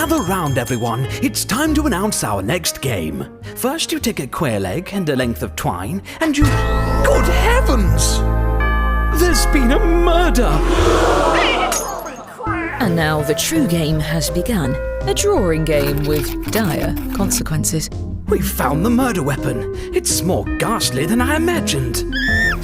Gather round, everyone. It's time to announce our next game. First, you take a quail egg and a length of twine, and you... Good heavens! There's been a murder! And now the true game has begun. A drawing game with dire consequences. We've found the murder weapon. It's more ghastly than I imagined.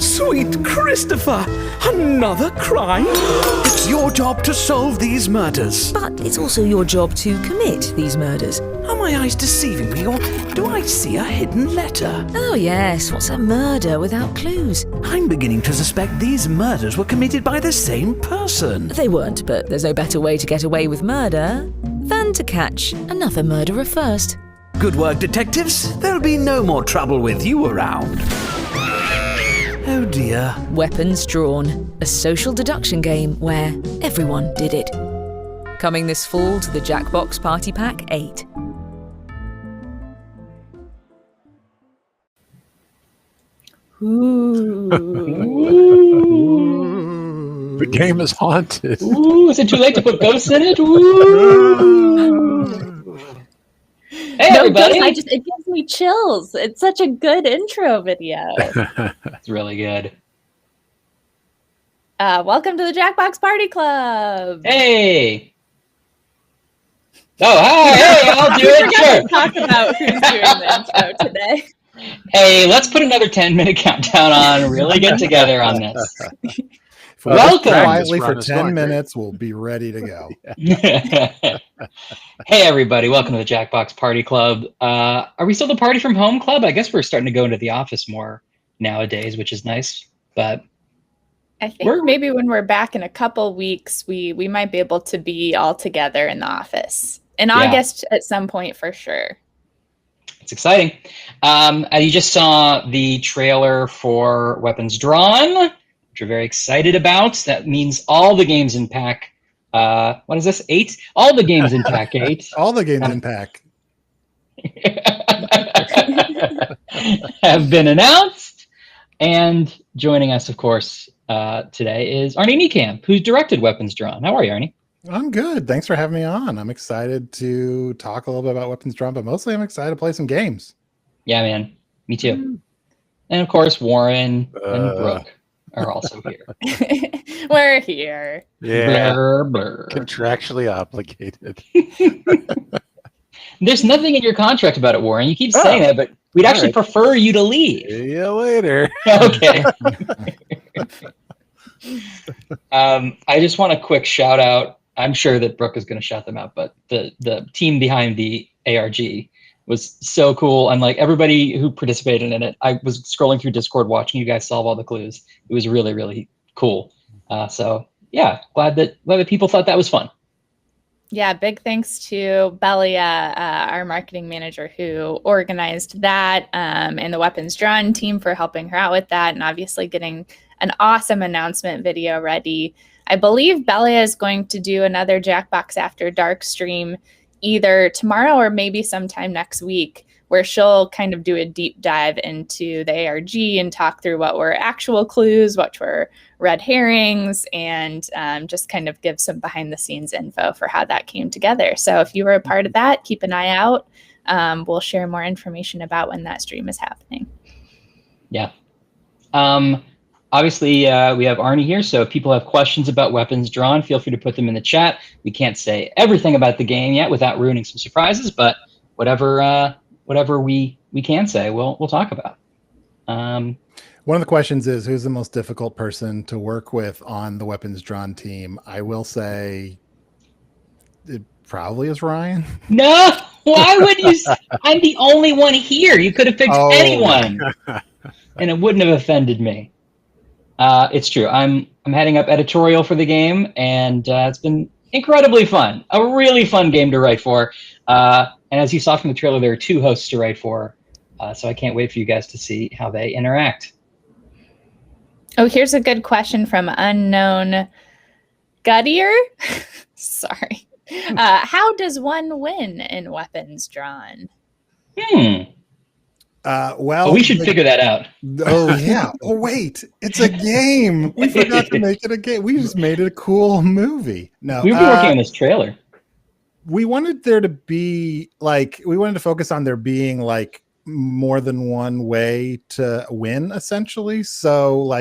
Sweet Christopher! Another crime? It's your job to solve these murders. But it's also your job to commit these murders. Are my eyes deceiving me, or do I see a hidden letter? Oh yes, what's a murder without clues? I'm beginning to suspect these murders were committed by the same person. They weren't, but there's no better way to get away with murder than to catch another murderer first. Good work, detectives. There'll be no more trouble with you around. Oh dear. Weapons Drawn, a social deduction game where everyone did it. Coming this fall to the Jackbox Party Pack 8. Ooh. The game is haunted. Ooh, is it too late to put ghosts in it? Ooh. Hey, no, everybody! Ghost, it gives me chills. It's such a good intro video. It's really good. Welcome to the Jackbox Party Club. Hey! Oh, hi! Hey, I'll do it. Sure. To talk about who's doing the intro today. Hey, let's put another 10-minute countdown on. Really get together on this. Welcome. Quietly for 10 minutes, we'll be ready to go. Hey, everybody. Welcome to the Jackbox Party Club. Are we still the Party from Home Club? I guess we're starting to go into the office more nowadays, which is nice. But I think maybe when we're back in a couple weeks, we might be able to be all together in the office. In August at some point for sure. It's exciting. You just saw the trailer for Weapons Drawn, which we're very excited about. That means all the games in Pack, what is this, 8? All the games in Pack 8. All the games in Pack. have been announced. And joining us, of course, today is Arnie Niekamp, who's directed Weapons Drawn. How are you, Arnie? I'm good. Thanks for having me on. I'm excited to talk a little bit about Weapons Drawn, but mostly I'm excited to play some games. Yeah, man. Me too. And, of course, Warren and Brooke are also here. We're here. Yeah. Blur, blur. Contractually obligated. There's nothing in your contract about it, Warren. You keep saying that, but we'd actually prefer you to leave. See you later. Okay. I just want a quick shout out. I'm sure that Brooke is going to shout them out, but the team behind the ARG was so cool. And like everybody who participated in it, I was scrolling through Discord watching you guys solve all the clues. It was really, really cool. So yeah, glad that people thought that was fun. Yeah, big thanks to Belia, our marketing manager, who organized that, and the Weapons Drawn team for helping her out with that, and obviously getting an awesome announcement video ready. I believe Belia is going to do another Jackbox After Dark stream either tomorrow or maybe sometime next week, where she'll kind of do a deep dive into the ARG and talk through what were actual clues, what were red herrings, and just kind of give some behind the scenes info for how that came together. So if you were a part of that, keep an eye out. We'll share more information about when that stream is happening. Yeah. Obviously, we have Arnie here, so if people have questions about Weapons Drawn, feel free to put them in the chat. We can't say everything about the game yet without ruining some surprises, but whatever we can say, we'll talk about. One of the questions is, who's the most difficult person to work with on the Weapons Drawn team? I will say it probably is Ryan. No, why would you? I'm the only one here. You could have picked anyone, and it wouldn't have offended me. It's true. I'm heading up editorial for the game, and it's been incredibly fun. A really fun game to write for. And as you saw from the trailer, there are 2 hosts to write for. So I can't wait for you guys to see how they interact. Oh, here's a good question from Unknown Guttier. Sorry. How does one win in Weapons Drawn? Well, we should figure that out. Oh, yeah. Oh, wait. It's a game. We forgot to make it a game. We just made it a cool movie. No, We've been working on this trailer. we wanted there to be we wanted to focus on there being more than one way to win, essentially. So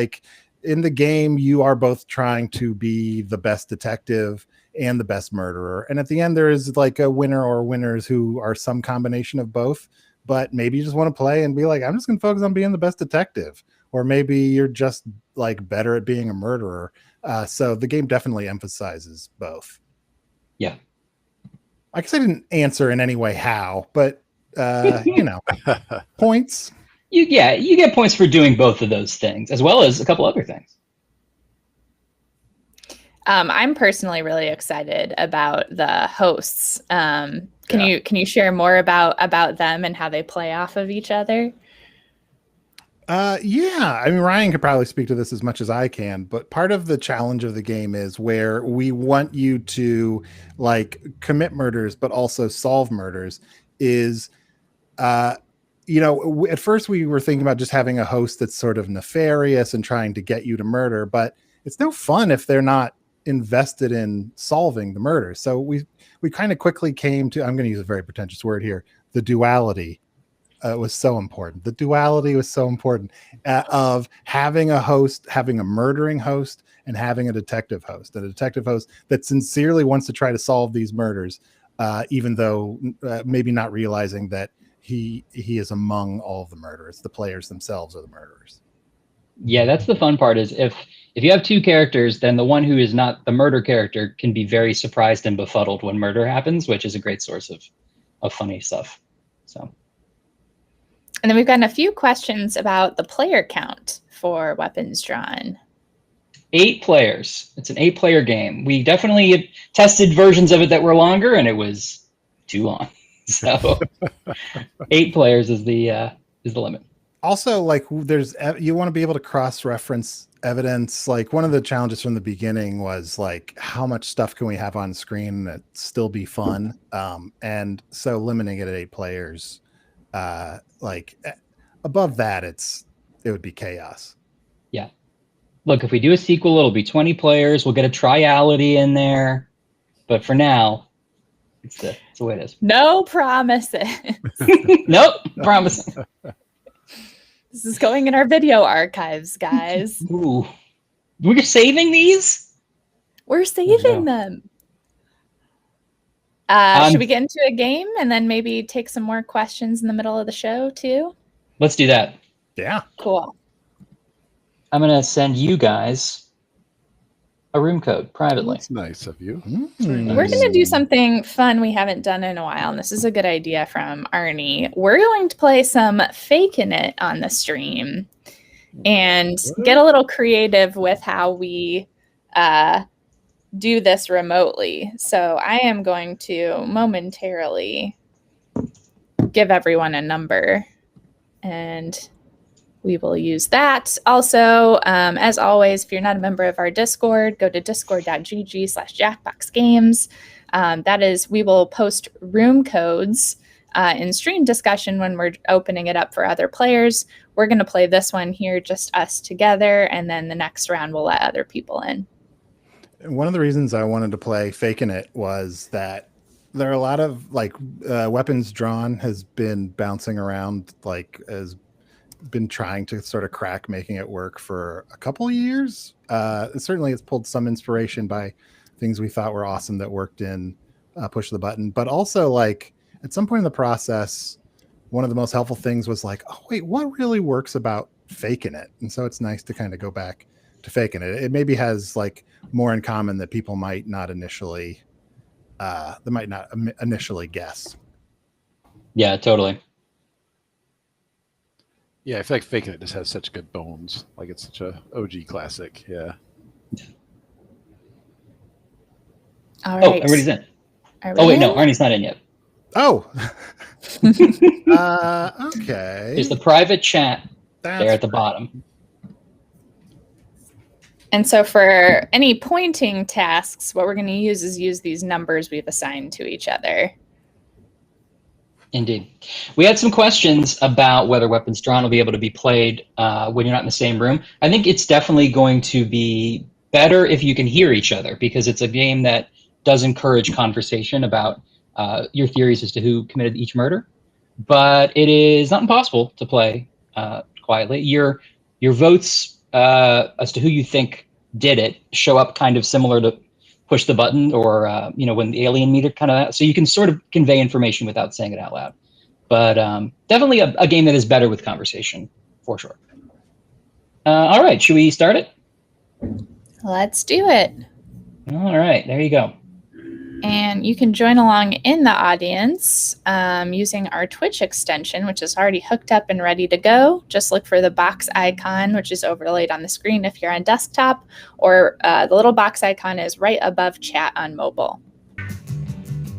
in the game, you are both trying to be the best detective and the best murderer. And at the end, there is a winner or winners who are some combination of both. But maybe you just want to play and be I'm just going to focus on being the best detective. Or maybe you're just better at being a murderer. So the game definitely emphasizes both. Yeah. I guess I didn't answer in any way how, but points. You get points for doing both of those things, as well as a couple other things. I'm personally really excited about the hosts. Can you share more about them and how they play off of each other? Yeah, I mean, Ryan could probably speak to this as much as I can, but part of the challenge of the game is where we want you to commit murders, but also solve murders is, at first we were thinking about just having a host that's sort of nefarious and trying to get you to murder, but it's no fun if they're not invested in solving the murder. So we kind of quickly came to, I'm going to use a very pretentious word here, the duality. Was so important. The duality was so important of having a host, having a murdering host, and having a detective host. And a detective host that sincerely wants to try to solve these murders, even though maybe not realizing that he is among all of the murderers. The players themselves are the murderers. Yeah, that's the fun part. Is if you have two characters, then the one who is not the murder character can be very surprised and befuddled when murder happens, which is a great source of funny stuff. So. And then we've gotten a few questions about the player count for Weapons Drawn. 8 players. It's an 8-player game. We definitely tested versions of it that were longer, and it was too long. So 8 players is the limit. Also, you want to be able to cross-reference evidence. One of the challenges from the beginning was how much stuff can we have on screen that still be fun? And so limiting it at 8 players. Above that, it would be chaos. Yeah. Look, if we do a sequel, it'll be 20 players. We'll get a triality in there. But for now, it's the way it is. No promises. Nope, promise. This is going in our video archives, guys. Ooh. We're saving these? We're saving them. Should we get into a game and then maybe take some more questions in the middle of the show too? Let's do that. Yeah. Cool. I'm going to send you guys a room code privately. That's nice of you. We're going to do something fun we haven't done in a while, and this is a good idea from Arnie. We're going to play some Faking It on the stream and get a little creative with how we do this remotely. So I am going to momentarily give everyone a number, and we will use that. Also, as always, if you're not a member of our Discord, go to discord.gg/jackboxgames. That is, we will post room codes in stream discussion when we're opening it up for other players. We're going to play this one here, just us together, and then the next round we'll let other people in. One of the reasons I wanted to play Faking It was that there are a lot of Weapons Drawn has been bouncing around, has been trying to sort of crack making it work for a couple of years. Certainly it's pulled some inspiration by things we thought were awesome that worked in Push the Button, but also at some point in the process, one of the most helpful things was oh wait, what really works about Faking It? And so it's nice to kind of go back to Faking It. It maybe has more in common that people might not initially guess. Yeah, totally. Yeah, I feel like Faking It just has such good bones. It's such a OG classic. Yeah. All right. Oh, everybody's in. Oh wait, no, Arnie's not in yet. Oh. Okay. There's the private chat there at the bottom. And so for any pointing tasks, what we're going to use is these numbers we've assigned to each other. Indeed. We had some questions about whether Weapons Drawn will be able to be played when you're not in the same room. I think it's definitely going to be better if you can hear each other, because it's a game that does encourage conversation about your theories as to who committed each murder. But it is not impossible to play quietly. Your votes as to who you think did it show up kind of similar to push the button or when the alien meter kind of, so you can sort of convey information without saying it out loud. But definitely a game that is better with conversation, for sure. All right, should we start it? Let's do it. All right, there you go. And you can join along in the audience using our Twitch extension, which is already hooked up and ready to go. Just look for the box icon, which is overlaid on the screen if you're on desktop, or the little box icon is right above chat on mobile.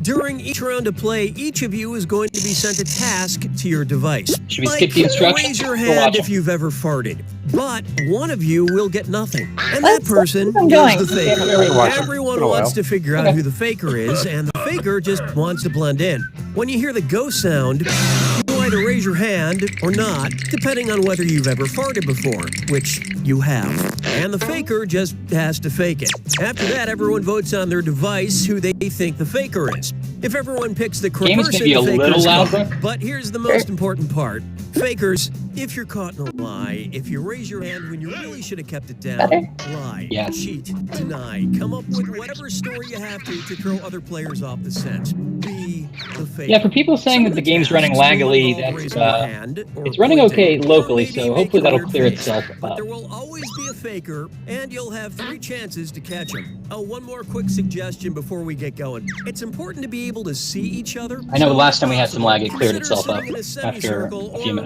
During each round of play, each of you is going to be sent a task to your device. Should we skip the instructions? Raise your hand if you've ever farted, but one of you will get nothing. And that person is the faker. Everyone wants to figure out who the faker is, and the faker just wants to blend in. When you hear the go sound, you either raise your hand or not, depending on whether you've ever farted before, which you have. And the faker just has to fake it. After that, everyone votes on their device who they think the faker is. If everyone picks the correct person, be a little louder. But here's the most important part. Fakers, if you're caught in a lie, if you raise your hand when you really should have kept it down, lie, cheat, deny, come up with whatever story you have to throw other players off the scent. Be the faker. Yeah, for people saying that the game's running laggily, it's running okay locally, so hopefully that'll clear itself up. But there will always be a faker, and you'll have 3 chances to catch him. Oh, one more quick suggestion before we get going. It's important to be able to see each other. I know the last time we had some lag, it cleared itself up after a few minutes.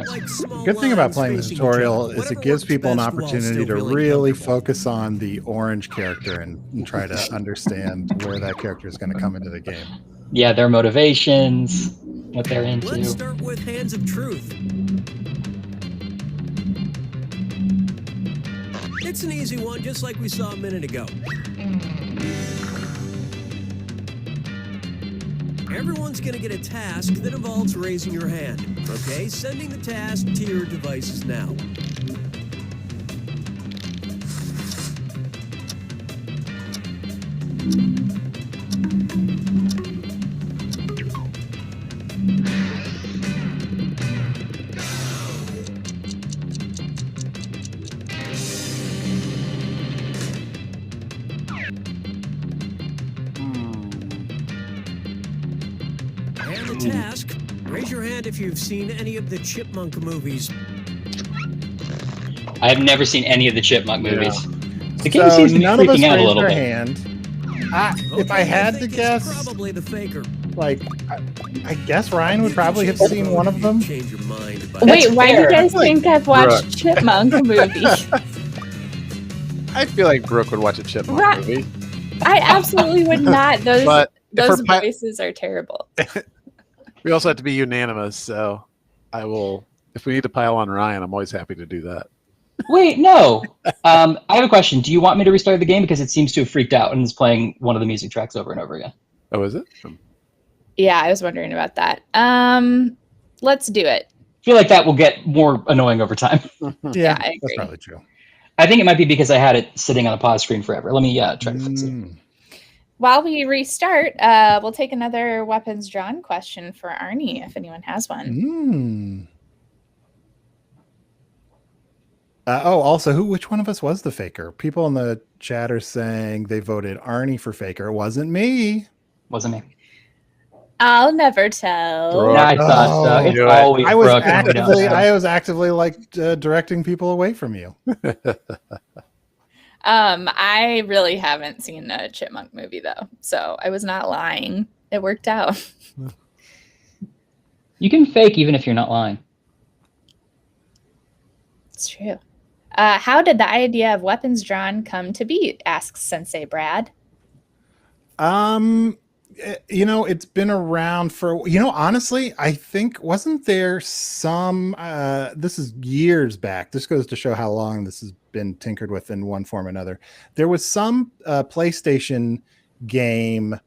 Good thing about playing the tutorial is it gives people an opportunity to really focus on the orange character and try to understand where that character is going to come into the game. Yeah, their motivations, what they're into. Let's start with Hands of Truth. It's an easy one, just like we saw a minute ago. Everyone's going to get a task that involves raising your hand. Okay, sending the task to your devices now. Task. Raise your hand if you've seen any of the Chipmunk movies. I have never seen any of the Chipmunk movies. Yeah. The game seems to be freaking out a little bit. Hand. If I had to guess, probably the faker. Like, I guess Ryan would probably have seen one of them. Change your mind. Wait, why do you guys think I've watched Chipmunk movies? I feel like Brooke would watch a Chipmunk movie. I absolutely would not. Those voices are terrible. We also have to be unanimous, so I will. If we need to pile on Ryan, I'm always happy to do that. Wait, no. I have a question. Do you want me to restart the game because it seems to have freaked out and is playing one of the music tracks over and over again? Oh, is it? Yeah, I was wondering about that. Let's do it. I feel like that will get more annoying over time. Yeah, I agree. That's probably true. I think it might be because I had it sitting on a pause screen forever. Let me try to fix it. While we restart, we'll take another weapons drawn question for Arnie, if anyone has one. Also, which one of us was the faker? People in the chat are saying they voted Arnie for faker. It wasn't me. Wasn't me. I'll never tell. Yeah, I thought so. It's always I was actively like directing people away from you. I really haven't seen a Chipmunk movie though, so I was not lying. It worked out. You can fake even if you're not lying. It's true. How did the idea of weapons drawn come to be? Asks Sensei Brad. It's been around for, honestly, I think, wasn't there some, this is years back. This goes to show how long this has been tinkered with in one form or another. There was some PlayStation game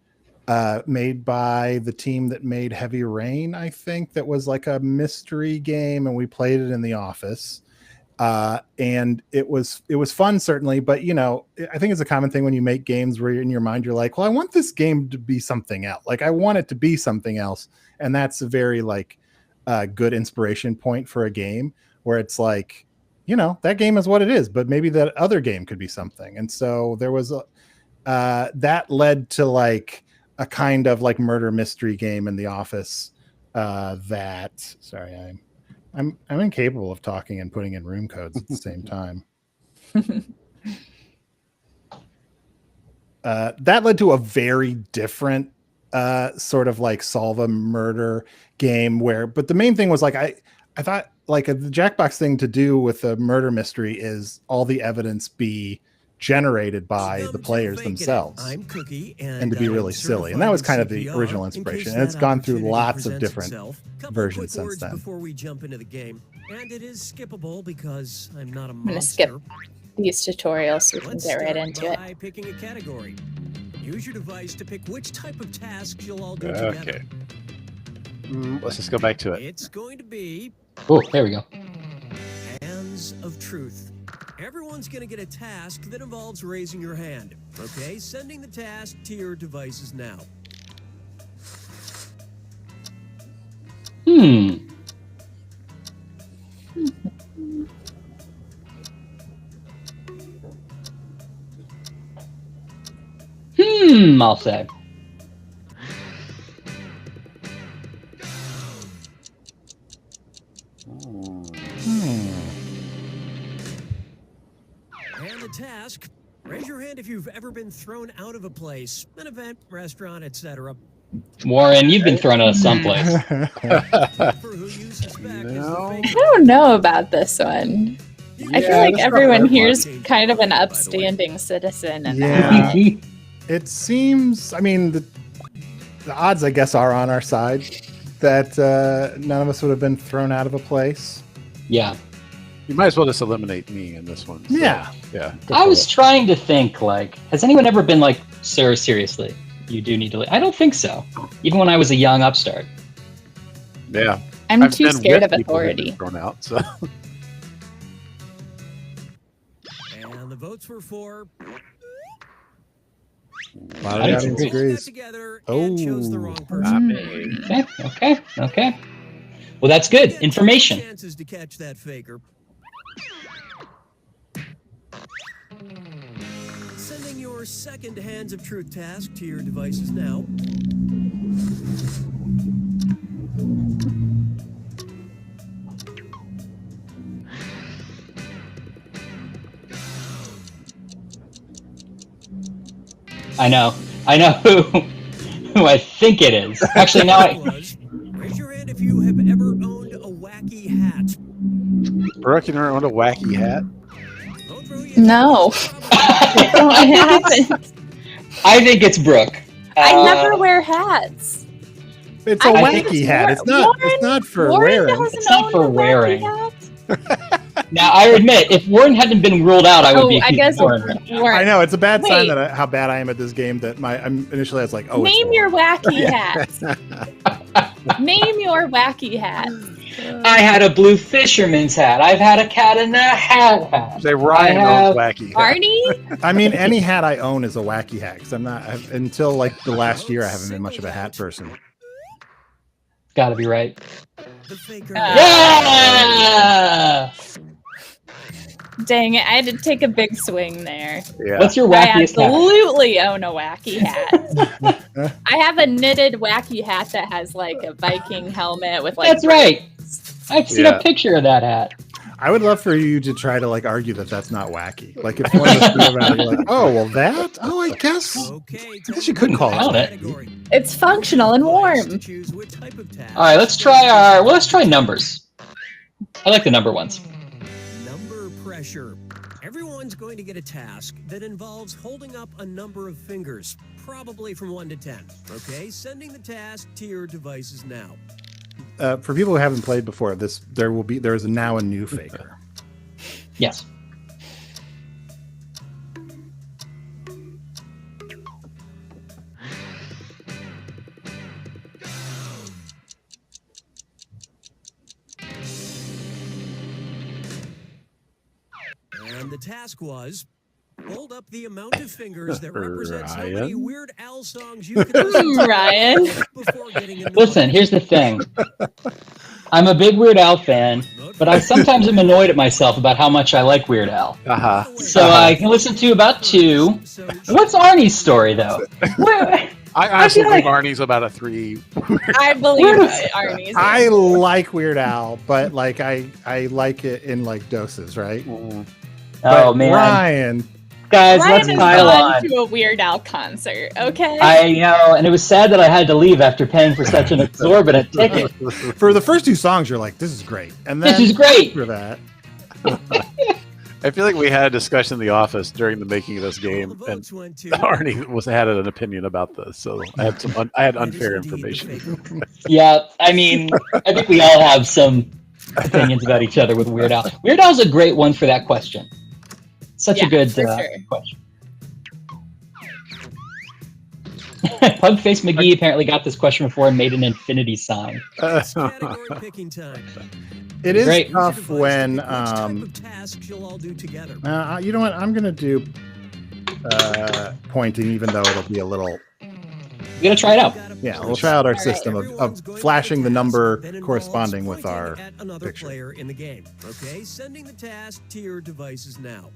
made by the team that made Heavy Rain, I think, that was like a mystery game, and we played it in the office. And it was fun, certainly, but you know, I think it's a common thing when you make games where in your mind you're like, well, I want this game to be something else. Like I want it to be something else, and that's a very like good inspiration point for a game where it's like, you know, that game is what it is, but maybe that other game could be something. And so there was that led to like a kind of like murder mystery game in the office I'm incapable of talking and putting in room codes at the same time. That led to a very different sort of like solve a murder game but the main thing was like, I thought like the Jackbox thing to do with a murder mystery is all the evidence be generated by the players themselves and to be really silly. And that was kind of the original inspiration. And it's gone through lots of different versions since then. Before we jump into the game, and it is skippable because I'm not a monster. I'm gonna skip these tutorials so we can get right into it. Picking a category. Use your device to pick which type of tasks you'll all do together. Okay. Let's just go back to it. It's going to be... Oh, there we go. Hands of Truth. Everyone's going to get a task that involves raising your hand. Okay, sending the task to your devices now. I'll say. And the task, raise your hand if you've ever been thrown out of a place, an event, restaurant, etc. Warren, you've been thrown out of someplace. For who you suspect is the I fake. don't know about this one. I feel like that's everyone not a here's hard one. kind of an upstanding citizen. And Yeah. It seems, I mean, the odds, I guess, are on our side that none of us would have been thrown out of a place. Yeah. You might as well just eliminate me in this one. So, Yeah. Yeah. I was trying to think, like, has anyone ever been like, sir, seriously, you do need to leave? I don't think so. Even when I was a young upstart. Yeah. I'm I've too been scared with of people who've been authority. Thrown out, so. And the votes were for... A lot I of disagree. degrees. Together and chose the wrong Not person. me. Okay. Well, that's good information. Chances to catch that faker. Sending your second Hands of Truth task to your devices now. I know who I think it is. Actually, now Raise your hand if you have ever owned a wacky hat. Brooke, you never owned a wacky hat? Don't throw you No. I haven't. I think it's Brooke. I never wear hats. It's a I think wacky it's hat. It's not. It's not for Warren wearing. doesn't It's not own for a wacky wearing. hat. Now, I admit, if Warren hadn't been ruled out, I would be I accused guess of Warren. Warren. I know it's a bad sign Wait. that how bad I am at this game. That initially I was like, oh, Name it's your wacky hat. Name your wacky hat. I had a blue fisherman's hat. I've had a cat in a hat. Say Ryan owns wacky hat. Arnie? I mean, any hat I own is a wacky hat. Because until like the last year, I haven't been much of a hat person. Gotta be right. The faker. Yeah! Dang it, I had to take a big swing there. Yeah. What's your I wackiest hat? absolutely own a wacky hat. I have a knitted wacky hat that has like a Viking helmet with like. That's right. I've seen Yeah. a picture of that hat. I would love for you to try to like argue that that's not wacky. Like if one of us knew about it, you're like, oh well, that. Oh, I guess. Okay, guess you could call it Found it. category. It's functional and warm. Choose which type of task. All right, let's try numbers. I like the number ones. Number pressure. Everyone's going to get a task that involves holding up a number of fingers, probably from 1 to 10. Okay, sending the task to your devices now. For people who haven't played before, there is now a new faker. Yes. the task was hold up the amount of fingers that represents how many Weird Al songs you can listen to Ryan. before getting a Listen, here's the thing. I'm a big Weird Al fan, but I sometimes am annoyed at myself about how much I like Weird Al. So I can listen to about 2. What's Arnie's story, though? I honestly feel like- believe Arnie's about a 3. I believe Arnie's. I like Weird Al, but like I like it in like doses, right? Oh, But man. Ryan, Guys, Ryan let's has pile gone on. to a Weird Al concert, okay? I know, and it was sad that I had to leave after paying for such an exorbitant ticket. for the first 2 songs, you're like, "This is great," and then This is great. after that, I feel like we had a discussion in the office during the making of this game, and Arnie had an opinion about this, so I had unfair information. Yeah, I mean, I think we all have some opinions about each other with Weird Al. Weird Al's a great one for that question. Such a good for sure. question. Pugface McGee apparently got this question before and made an infinity sign. category picking time. it is Great. tough when Which type of tasks you'll all do together. you know what? I'm gonna do pointing, even though it'll be a little. We gotta try it out. Yeah, we'll try out our right. system of Everyone's going flashing to the task, number then involves corresponding with pointing our at another picture. player in the game. Okay, sending the task to your devices now.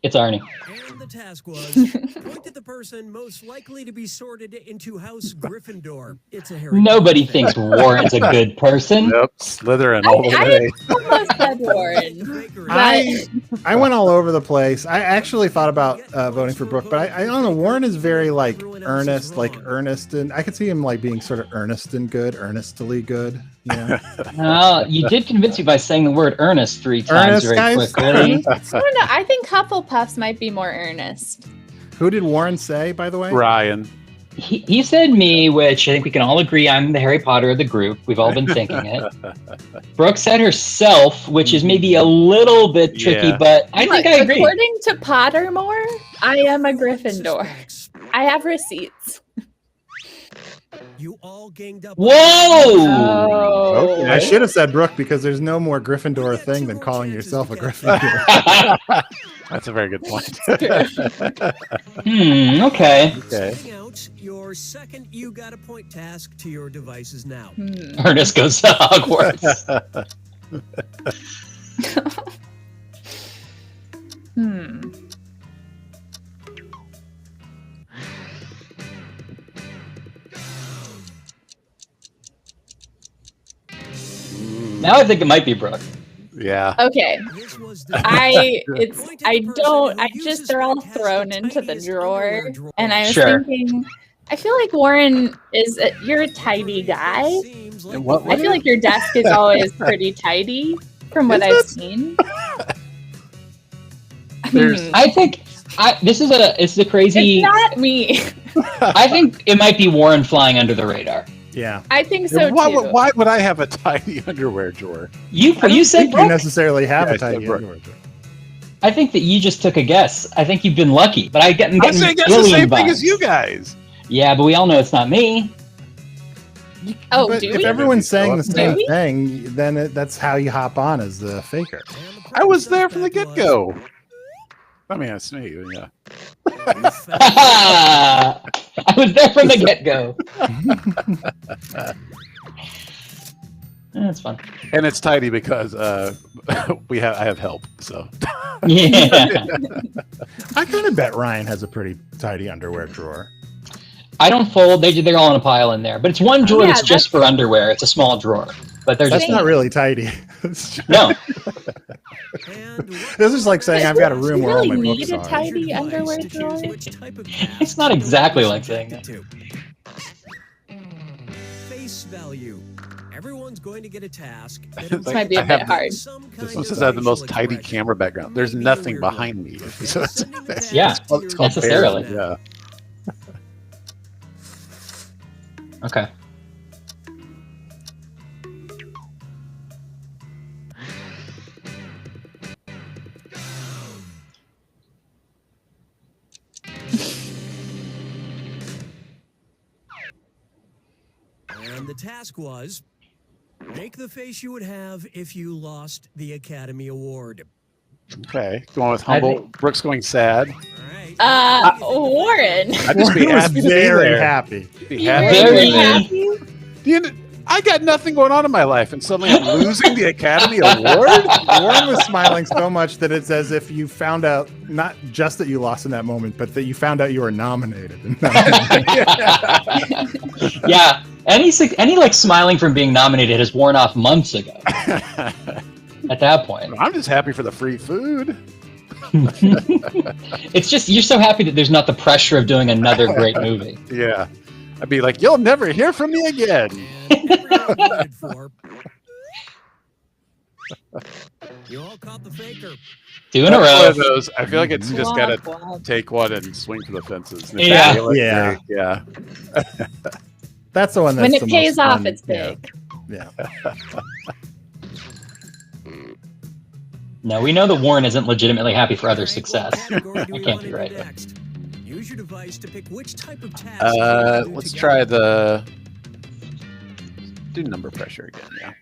It's Arnie. And the task was point at the person most likely to be sorted into House Gryffindor. It's a Harry Nobody Potter thing. thinks Warren's a good person. Yep, Slytherin all the I way. almost said Warren. I went all over the place. I actually thought about voting for Brooke, but I don't know. Warren is very like earnest, and I could see him like being sort of earnest and good, earnestly good. Yeah, Well, you did convince me by saying the word earnest 3 times Earnest, very guys? quickly. I don't know. I think Hufflepuffs might be more earnest. Who did Warren say, by the way? Ryan. He said me, which I think we can all agree I'm the Harry Potter of the group. We've all been thinking it. Brooke said herself, which is maybe a little bit tricky, Yeah. but I think I agree. According to Pottermore, I am a Gryffindor. I have receipts. You all ganged up. Whoa! Oh. I should have said Brooke because there's no more Gryffindor thing than calling yourself a Gryffindor. That's a very good point. Okay. Okay. Sending out your second you got a point task to your devices now. Ernest goes to Hogwarts. Now I think it might be Brooke. Yeah. Okay. This was the I Point at the person who uses they're all the task thrown the into the tiniest drawer. underwear drawer. And I was Sure. thinking, I feel like Warren you're a tidy guy. Seems like what- I feel like your desk is always pretty tidy from what I've seen. There's- I think it's a crazy. It's not me. I think it might be Warren flying under the radar. Yeah. I think so why, too. why would I have a tiny underwear drawer? You I said think you Brooke? necessarily have Yeah, I a said tidy Brooke. underwear drawer. I think that you just took a guess. I think you've been lucky, but I'm getting I'm saying that's the alien same thing vibes. as you guys. Yeah, but we all know it's not me. Oh, But do if we? everyone's saying the Do same we? thing, then that's how you hop on as the faker. I was there from the get-go. I mean, that's me. Yeah. I was there from the get-go. That's fun. And it's tidy because I have help. So Yeah. I kind of bet Ryan has a pretty tidy underwear drawer. I don't fold. They're all in a pile in there. But it's one drawer Yeah, that's just for underwear. It's a small drawer. But they're That's just not really tidy. no. This is like saying I've got a room where all my Really books need a are. tidy underwear drawer? It's not exactly like saying that. Face value. Everyone's going to get a task. This might be a bit hard. This one says I have the most tidy camera background. There's nothing behind me. So Yeah, it's called necessarily. Yeah. Okay. And the task was, make the face you would have if you lost the Academy Award. Okay, going with humble. Brooks going sad. Warren. I'd just be Warren was happy to be very there. happy. Be happy. Very happy. I got nothing going on in my life, and suddenly I'm losing the Academy Award. Warren was smiling so much that it's as if you found out not just that you lost in that moment, but that you found out you were nominated. Yeah, any like smiling from being nominated has worn off months ago. At that point, I'm just happy for the free food. it's just you're so happy that there's not the pressure of doing another great movie. Yeah, I'd be like, you'll never hear from me again. You all caught the faker. 2 in a One row. of those. I feel like it's just gotta take one and swing for the fences. And if Yeah. they feel it, Yeah. great. Yeah. That's the one that's When it the pays most off, fun. it's big. Yeah. No, we know that Warren isn't legitimately happy for other success. That can't be right. Use your device to pick which type of task you want to do Let's together. try the do number pressure again. Yeah,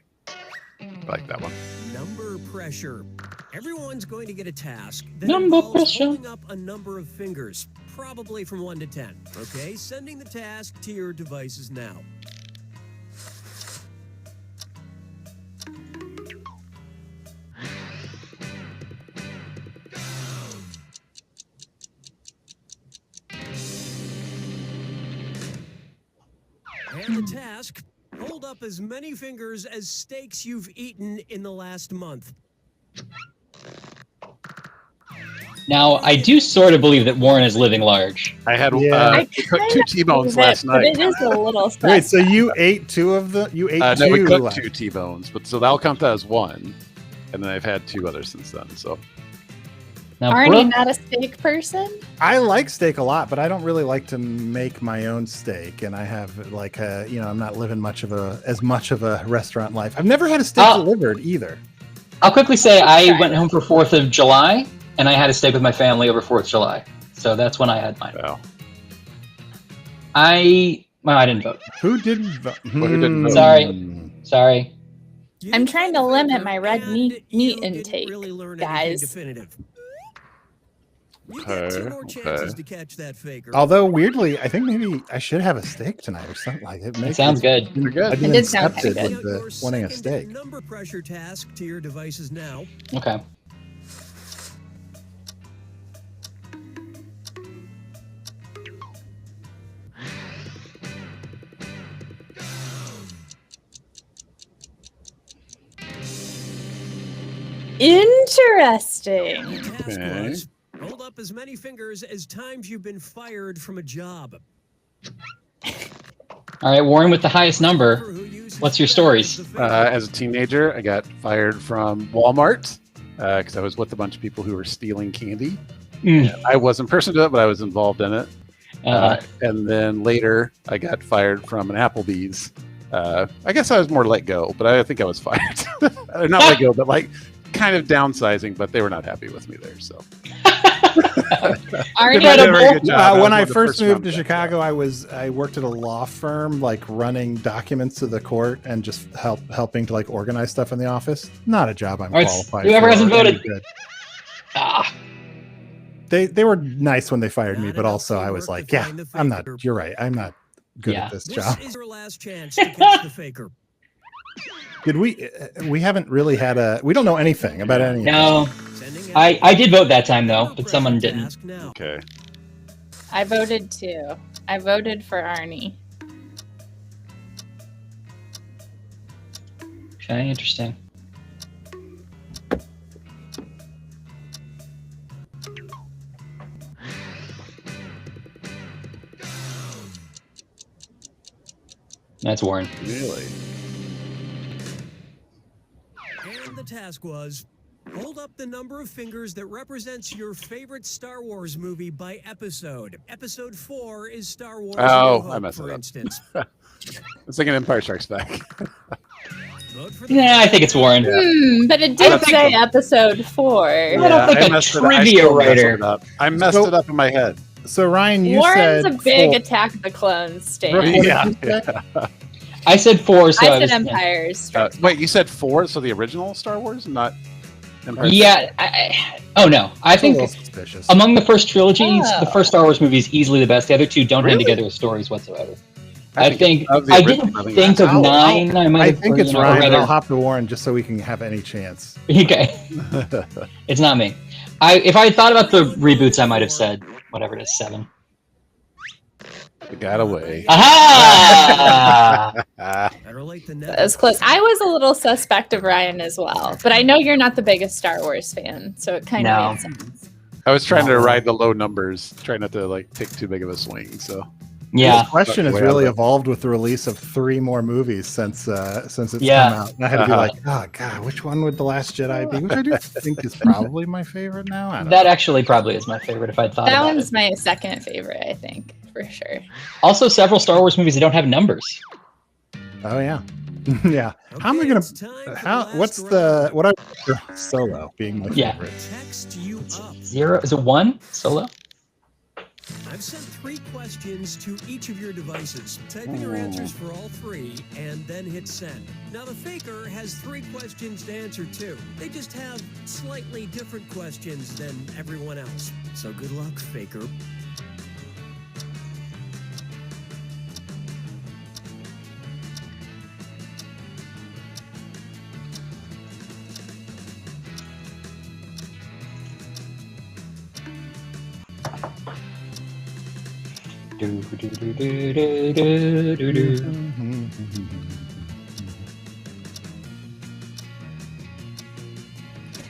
I like that one. Number pressure. Everyone's going to get a task that Number involves pressure. holding up a number of fingers, probably from 1 to 10. Okay, sending the task to your devices now. And the task, hold up as many fingers as steaks you've eaten in the last month. Now, I do sort of believe that Warren is living large. I had Yeah. I we cooked 2 T-bones last But night. it is a little Wait, so suspect. you ate 2 of the? You ate 2? No, we cooked last- 2 T-bones, but so that'll count as 1, and then I've had 2 others since then. So Now, Arnie, Brooke, not a steak person? I like steak a lot, but I don't really like to make my own steak, and I have like I'm not living as much of a restaurant life. I've never had a steak delivered either. I'll quickly say I went home for 4th of July, and I had a steak with my family over 4th of July. So that's when I had mine. wow. I didn't vote. Who didn't vote? Who didn't vote? Sorry. I'm trying to limit my red And meat you didn't intake, really learn guys. anything definitive. You get 2 more Okay, chances okay. to catch that faker. Although weirdly, I think maybe I should have a steak tonight or something like it. It sounds good. You're good. I've been It did sound incepted kinda with Your the wanting a second steak. number pressure task to your devices now. Okay. Interesting. The task Okay. was, hold up as many fingers as times you've been fired from a job. All right, Warren with the highest number. Who uses What's your that stories? as the faker? As a teenager, I got fired from Walmart because I was with a bunch of people who were stealing candy. I wasn't person to it, but I was involved in it. And then later, I got fired from an Applebee's. I guess I was more let go, but I think I was fired. Not let go, but like kind of downsizing. But they were not happy with me there. So Arnie, Did a very good job. When I I was one of the first moved to round Chicago, I worked at a law firm, like running documents to the court and just helping to like organize stuff in the office. Not a job I'm All right, qualified whoever for. hasn't voted. Good. Ah, They were nice when they fired me, Not but enough also I was teamwork like, to yeah, find the I'm not. faker. You're right. I'm not good Yeah. at this This job. is your last chance to catch the faker. Did we? We haven't really had a. We don't know anything about any. of no. Sending I did vote that time, though, number but someone pressure didn't. task now. okay, I voted too. I voted for Arnie. Okay, interesting. That's Warren. really. And the task was, hold up the number of fingers that represents your favorite Star Wars movie by episode. Episode 4 is Star Wars. Oh, A New I Hope, messed for it up. instance. I was thinking Empire Strikes Back. Vote for the Yeah, I think it's Warren. But it I did don't think- say episode 4. I don't think a messed trivia writer- I messed So- it up in my head. So Ryan, you Warren's said a big four. Attack of the Clones Brooke, stan. what did Yeah. you say? I said 4, so I said Empires. Wait, you said 4, so the original Star Wars, not Empire? Yeah. No. I think among the first trilogies, the first Star Wars movie is easily the best. The other two don't hang together as stories whatsoever. I didn't think of 9. I think it's Ryan. I'll hop to Warren just so we can have any chance. Okay. It's not me. If I had thought about the reboots, I might have said whatever it is, 7. It got away. Aha! That was close. I was a little suspect of Ryan as well, but I know you're not the biggest Star Wars fan, so it kind of made sense. I was trying to ride the low numbers, trying not to take too big of a swing. So yeah, this question has really evolved with the release of 3 more movies since it's come out. And I had to be like, oh god, which one would The Last Jedi be? Which I do think is probably my favorite now. That actually probably is my favorite if I thought that about one's it. my second favorite, I think, for sure. Also, several Star Wars movies that don't have numbers. Oh yeah. Yeah. Okay, how am I gonna? What are Solo being my favorite? Text you up. 0 is it 1 Solo? I've sent 3 questions to each of your devices. Type in your answers for all 3 and then hit send. Now the faker has 3 questions to answer too. They just have slightly different questions than everyone else. So good luck, faker.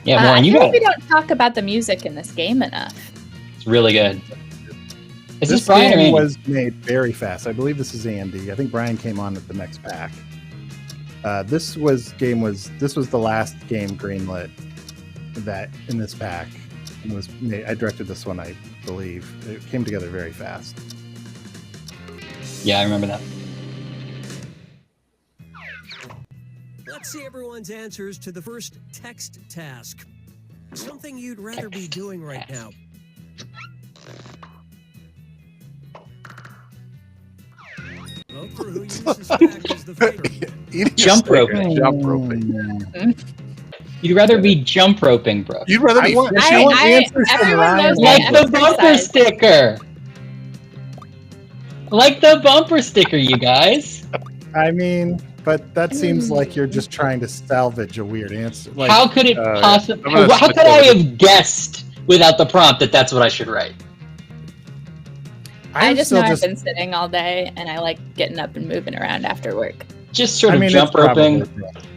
Yeah, Warren, I you feel got like we don't talk about the music in this game enough. It's really good. Is this Brian game or was made very fast. I believe this is Andy. I think Brian came on at the next pack. This was the last game greenlit that in this pack was made. I directed this one, I believe. It came together very fast. Yeah, I remember that. Let's see everyone's answers to the first text task. Something you'd rather be doing right now. Vote for who you suspect is the favorite. Jump roping. Jump roping. You'd rather be jump roping, bro. You'd rather be everyone knows like the bumper sticker. Like the bumper sticker, you guys. I mean, but that seems like you're just trying to salvage a weird answer. Like, how could it possibly? How could I have guessed without the prompt that that's what I should write? I just know I've been sitting all day, and I like getting up and moving around after work. Just sort of jump roping,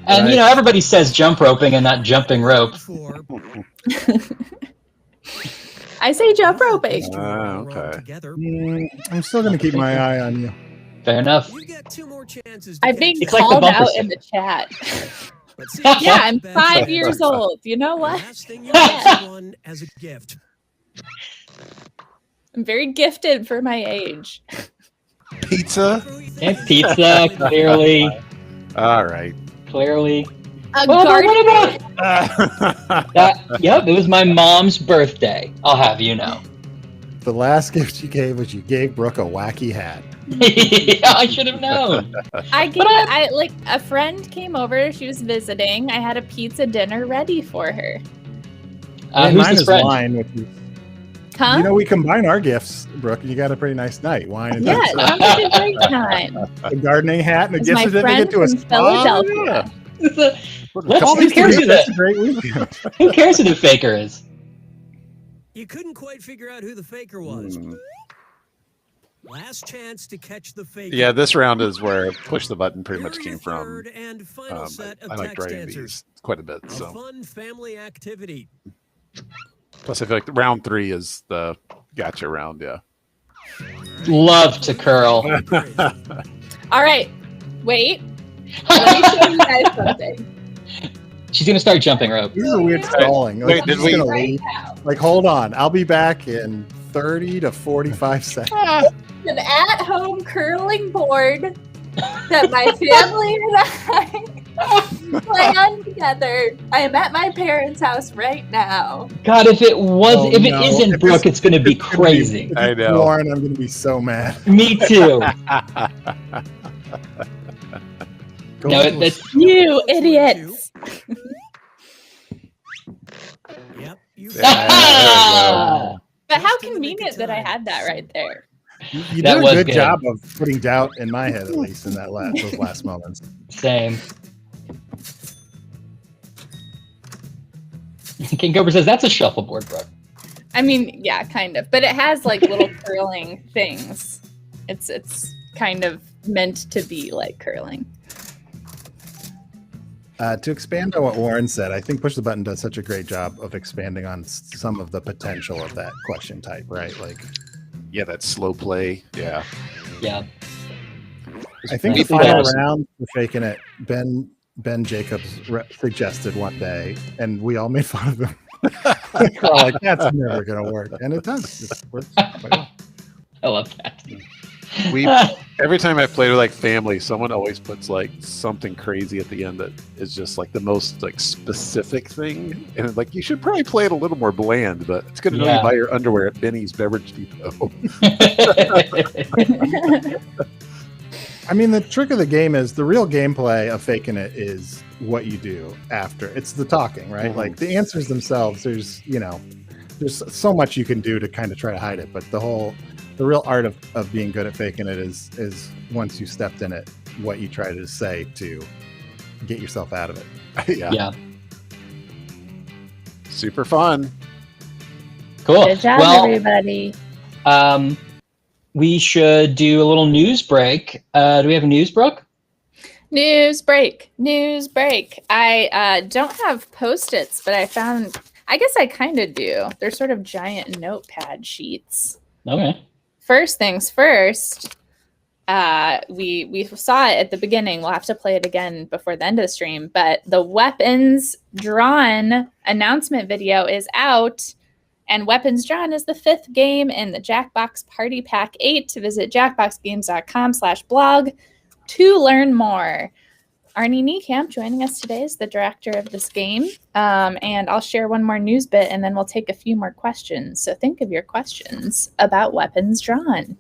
and you know, everybody says jump roping and not jumping rope. I say jump roping. Okay. I'm still going to keep my eye on you. Fair enough. I'm being called out in the chat. Yeah, I'm 5 years old. You know what? As a gift. I'm very gifted for my age. Pizza? And pizza, clearly. All right. Clearly. Garden. Yep, it was my mom's birthday. I'll have you know. The last gift you gave was you gave Brooke a wacky hat. Yeah, I should have known. I like a friend came over. She was visiting. I had a pizza dinner ready for her. Who's mine this is friend? wine, which is, huh? You know, we combine our gifts, Brooke. You got a pretty nice night. Wine and yeah, pizza. it sounds like a great time. A gardening hat and a It's gift my certificate friend to a from spa. Philadelphia. Who cares who That's a great weekend. Who cares who the faker is? You couldn't quite figure out who the faker was. Last chance to catch the faker. Yeah, this round is where push the button pretty much came from. Third and final set of I like text writing answers. these quite a bit. A So fun family activity. plus, I feel like round 3 is the gotcha round. Yeah. Love to curl. All right, wait. Let me show you guys something. She's gonna start jumping rope. This is a weird stalling. Like, Wait, I'm did just we- gonna Right leave. now. Like, hold on. I'll be back in 30 to 45 seconds. An at-home curling board that my family and I play together. I am at my parents' house right now. God, if it was, Oh, if it no. isn't If Brooke, it's gonna be It's gonna crazy. if I it's know. Warren, I'm gonna be so mad. Me too. No, that's you idiots. Yep. Ah! But how convenient that I had that right there. You That did a was good good. job of putting doubt in my head, at least in those last moments. Same. King Cobra says that's a shuffleboard, Brooke. I mean, yeah, kind of. But it has like little curling things. It's kind of meant to be like curling. To expand on what Warren said, I think Push the Button does such a great job of expanding on some of the potential of that question type, right? Like, Yeah, that slow play. Yeah. Yeah. I think the final round for Faking It, Ben Jacobs suggested one day, and we all made fun of him. We're all like, that's never going to work. And it does. It works quite well. I love that. Every time I played with like family, someone always puts like something crazy at the end that is just like the most like specific thing, and like you should probably play it a little more bland, but it's going to know you buy your underwear at Benny's Beverage Depot. I mean, the trick of the game is the real gameplay of Faking It is what you do after. It's the talking, right? Mm-hmm. Like the answers themselves, there's so much you can do to kind of try to hide it, but the real art of being good at faking it is once you stepped in it, what you try to say to get yourself out of it. Yeah. Super fun. Cool. Good job, everybody. We should do a little news break. Do we have a news, Brooke? News break. I don't have Post-its, but I guess I kind of do. They're sort of giant notepad sheets. Okay. First things first, we saw it at the beginning. We'll have to play it again before the end of the stream. But the Weapons Drawn announcement video is out. And Weapons Drawn is the 5th game in the Jackbox Party Pack 8. To visit jackboxgames.com/blog to learn more. Arnie Niekamp joining us today is the director of this game. And I'll share one more news bit, and then we'll take a few more questions. So think of your questions about Weapons Drawn.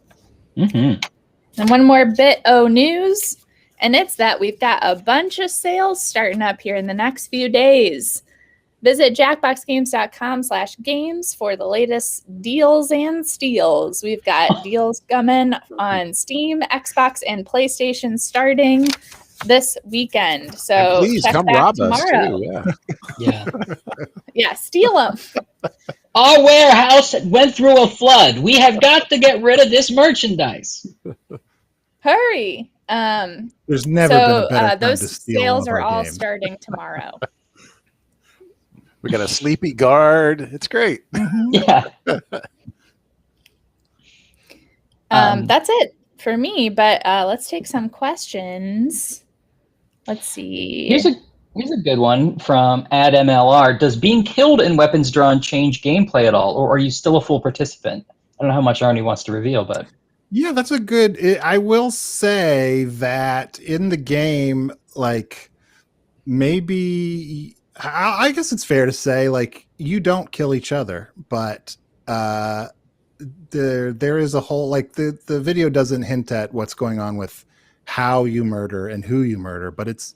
Mm-hmm. And one more bit of news, and it's that we've got a bunch of sales starting up here in the next few days. Visit jackboxgames.com/games for the latest deals and steals. We've got deals coming on Steam, Xbox, and PlayStation starting this weekend. So and please check come back rob tomorrow. us too. Yeah. Yeah, steal them. Our warehouse went through a flood. We have got to get rid of this merchandise. Hurry. There's never been a better time those to steal sales one of are our all games. starting tomorrow. We got a sleepy guard. It's great. Yeah. That's it for me, but let's take some questions. Let's see. Here's a good one from AdMLR. Does being killed in Weapons Drawn change gameplay at all, or are you still a full participant? I don't know how much Arnie wants to reveal, but Yeah, that's a good. I will say that in the game, like maybe I guess it's fair to say like you don't kill each other, but there is a whole like the video doesn't hint at what's going on with how you murder and who you murder, but it's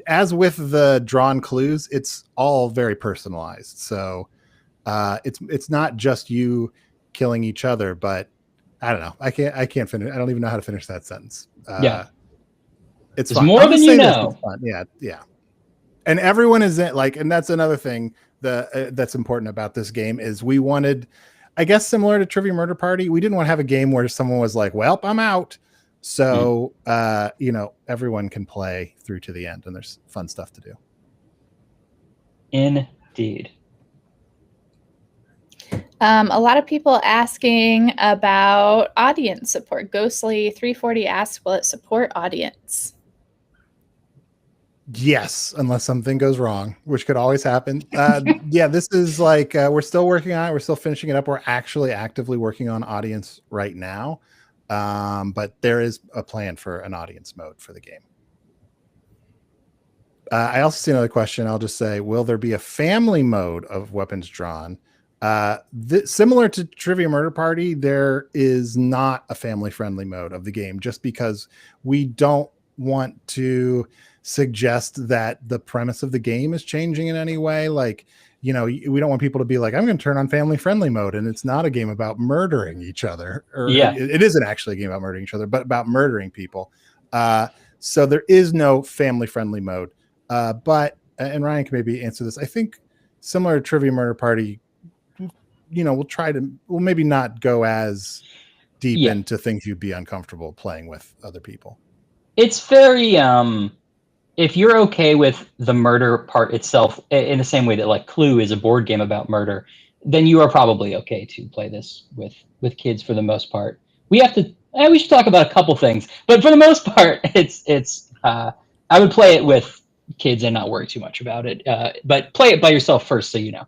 as with the drawn clues, it's all very personalized. So it's not just you killing each other, but I don't know. I can't finish. I don't even know how to finish that sentence. Yeah, it's fun. fun. More than you know. Yeah. And everyone is in like, and that's another thing that's important about this game is we wanted, I guess, similar to Trivia Murder Party, we didn't want to have a game where someone was like, "Well, I'm out." So everyone can play through to the end, and there's fun stuff to do. Indeed. A lot of people asking about audience support. Ghostly 340 asks, will it support audience? Yes, unless something goes wrong, which could always happen. Yeah, this is like we're still working on it. We're still finishing it up. We're actually actively working on audience right now, but there is a plan for an audience mode for the game. I also see another question. I'll just say, will there be a family mode of Weapons Drawn? Similar to Trivia Murder Party, there is not a family-friendly mode of the game just because we don't want to suggest that the premise of the game is changing in any way. Like, we don't want people to be like, I'm going to turn on family friendly mode, and it's not a game about murdering each other. Or it isn't actually a game about murdering each other, but about murdering people. So there is no family friendly mode. But Ryan can maybe answer this. I think similar to Trivia Murder Party, we'll maybe not go as deep into things you'd be uncomfortable playing with other people. It's very if you're okay with the murder part itself, in the same way that like Clue is a board game about murder, then you are probably okay to play this with kids for the most part. We should talk about a couple things, but for the most part, it's I would play it with kids and not worry too much about it. But play it by yourself first, so you know.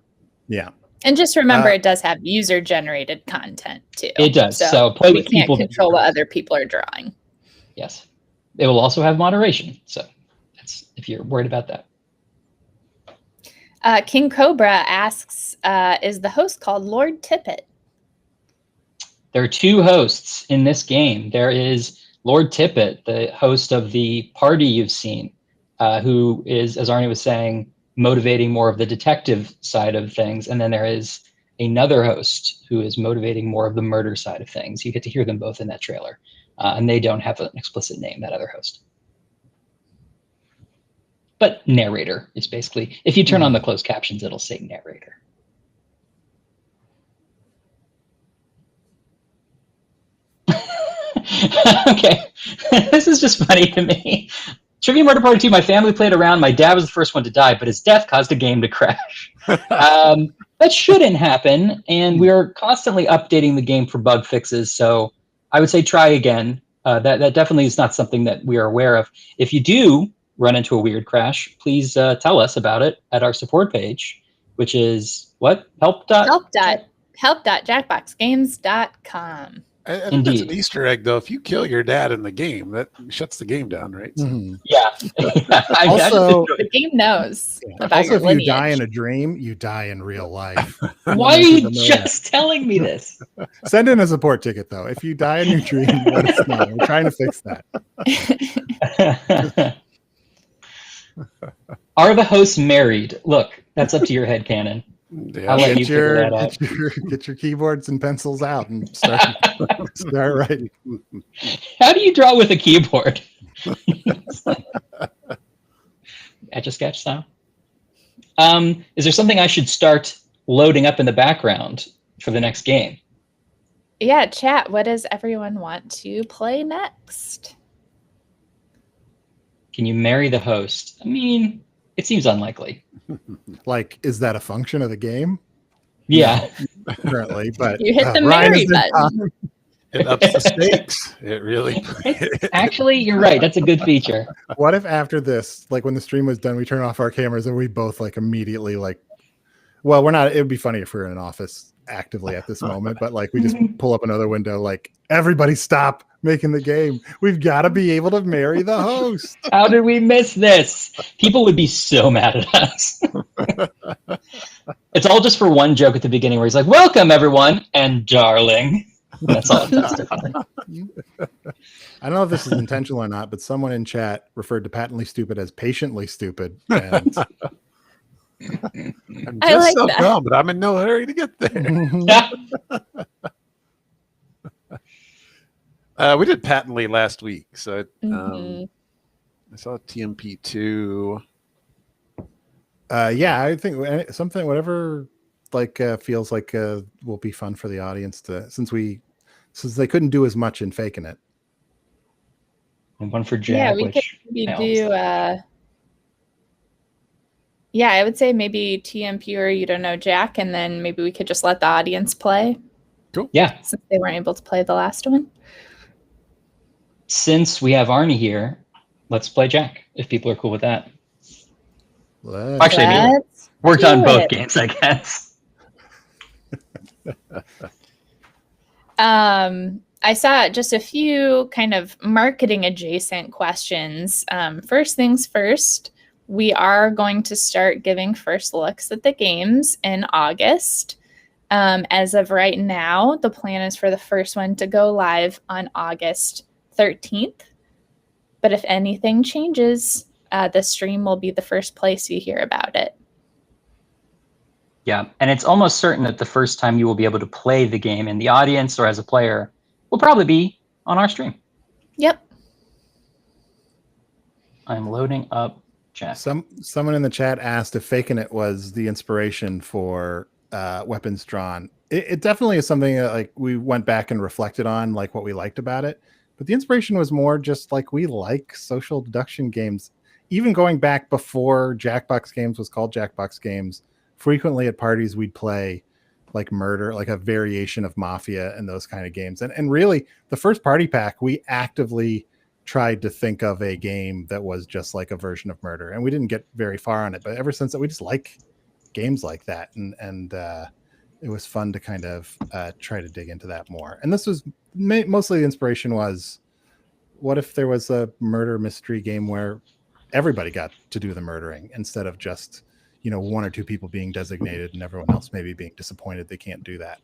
Yeah. And just remember, it does have user-generated content too. It does. So play with people. We can't control what other people are drawing. Yes. It will also have moderation. So that's if you're worried about that. King Cobra asks, is the host called Lord Tippett? There are two hosts in this game. There is Lord Tippett, the host of the party you've seen, who is, as Arnie was saying, motivating more of the detective side of things. And then there is another host who is motivating more of the murder side of things. You get to hear them both in that trailer. And they don't have an explicit name, that other host. But narrator is basically, if you turn on the closed captions, it'll say narrator. Okay, this is just funny to me. Trivia Murder Party 2, my family played around. My dad was the first one to die, but his death caused the game to crash. That shouldn't happen, and we're constantly updating the game for bug fixes, so I would say try again. That definitely is not something that we are aware of. If you do run into a weird crash, please tell us about it at our support page, which is what? help.jackboxgames.com. I think that's an Easter egg, though. If you kill your dad in the game, that shuts the game down, right? Mm-hmm. Yeah. Also, the game knows. Also, if you die in a dream, you die in real life. Why are you just telling me this? Send in a support ticket, though. If you die in your dream, let us know. We're trying to fix that. Are the hosts married? Look, that's up to your headcanon. Yeah, I'll let you figure that out. Get your keyboards and pencils out and start writing. How do you draw with a keyboard? Etch-a-sketch style? Is there something I should start loading up in the background for the next game? Yeah, chat. What does everyone want to play next? Can you marry the host? I mean, it seems unlikely. Like, is that a function of the game? Yeah. No, currently, but you hit the marry button. It ups the stakes. It really. Actually, you're right. That's a good feature. What if after this, like when the stream was done, we turn off our cameras and we both like immediately like, well, we're not. It would be funny if we were in an office actively at this moment, but like we just pull up another window, like everybody stop making the game. We've got to be able to marry the host. How did we miss this? People would be so mad at us. It's all just for one joke at the beginning where he's like, welcome everyone and darling. That's all. I don't know if this is intentional or not, but someone in chat referred to patently stupid as patiently stupid. And I'm just so dumb, but I'm in no hurry to get there. We did patently last week, so I saw TMP2. Yeah, I think something, whatever, like feels like will be fun for the audience to, since they couldn't do as much in faking it. And one for Jack. Yeah, we could maybe do. Yeah, I would say maybe TMP or You Don't Know Jack, and then maybe we could just let the audience play. Cool. Yeah. Since they weren't able to play the last one. Since we have Arnie here, let's play Jack, if people are cool with that. Actually, maybe worked on both games, I guess. I saw just a few kind of marketing adjacent questions. First things first, we are going to start giving first looks at the games in August. As of right now, the plan is for the first one to go live on August 13th. But if anything changes, the stream will be the first place you hear about it. Yeah, and it's almost certain that the first time you will be able to play the game in the audience or as a player will probably be on our stream. Yep. I'm loading up chat. Someone in the chat asked if faking it was the inspiration for Weapons Drawn. It definitely is something that like we went back and reflected on, like what we liked about it. But the inspiration was more just like we like social deduction games. Even going back before Jackbox Games was called Jackbox Games, frequently at parties we'd play like murder, like a variation of Mafia and those kind of games. And really the first party pack, we actively tried to think of a game that was just like a version of murder. And we didn't get very far on it. But ever since that, we just like games like that. And it was fun to kind of try to dig into that more. And this was mostly the inspiration was, what if there was a murder mystery game where everybody got to do the murdering instead of just, you know, one or two people being designated and everyone else maybe being disappointed they can't do that.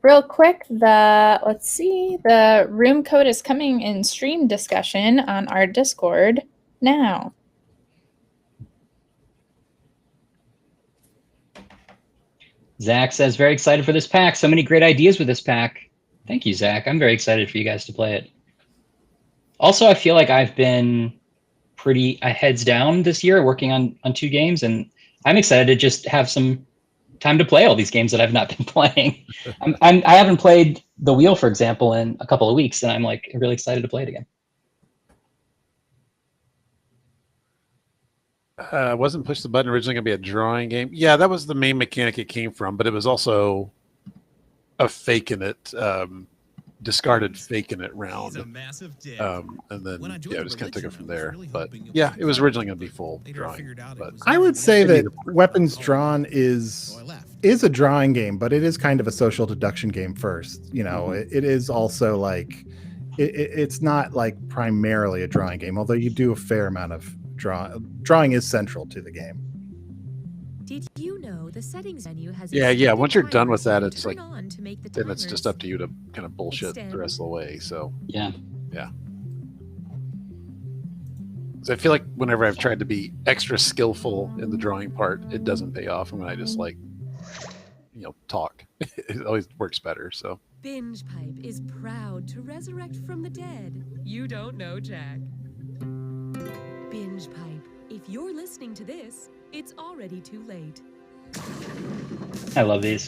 Real quick, the room code is coming in stream discussion on our Discord now. Zach says, very excited for this pack. So many great ideas with this pack. Thank you, Zach. I'm very excited for you guys to play it. Also, I feel like I've been pretty heads down this year working on 2 games, and I'm excited to just have some time to play all these games that I've not been playing. I haven't played The Wheel, for example, in a couple of weeks, and I'm like really excited to play it again. Wasn't Push the Button originally going to be a drawing game? Yeah, that was the main mechanic it came from, but it was also a fake in it, discarded fake in it round. And then, yeah, just kind of took it from there. But yeah, it was originally going to be full drawing. But I would say that Weapons Drawn is a drawing game, but it is kind of a social deduction game first. You know, it is also like, it's not like primarily a drawing game, although you do a fair amount of drawing is central to the game. Did you know the settings menu has yeah, once you're done with that, it's like then it's just up to you to kind of bullshit the rest of the way. So yeah. So I feel like whenever I've tried to be extra skillful in the drawing part, it doesn't pay off. And when I just like, you know, talk, it always works better. So Binge Pipe is proud to resurrect from the dead. You don't know, Jack. Binge Pipe. If you're listening to this, it's already too late. I love these.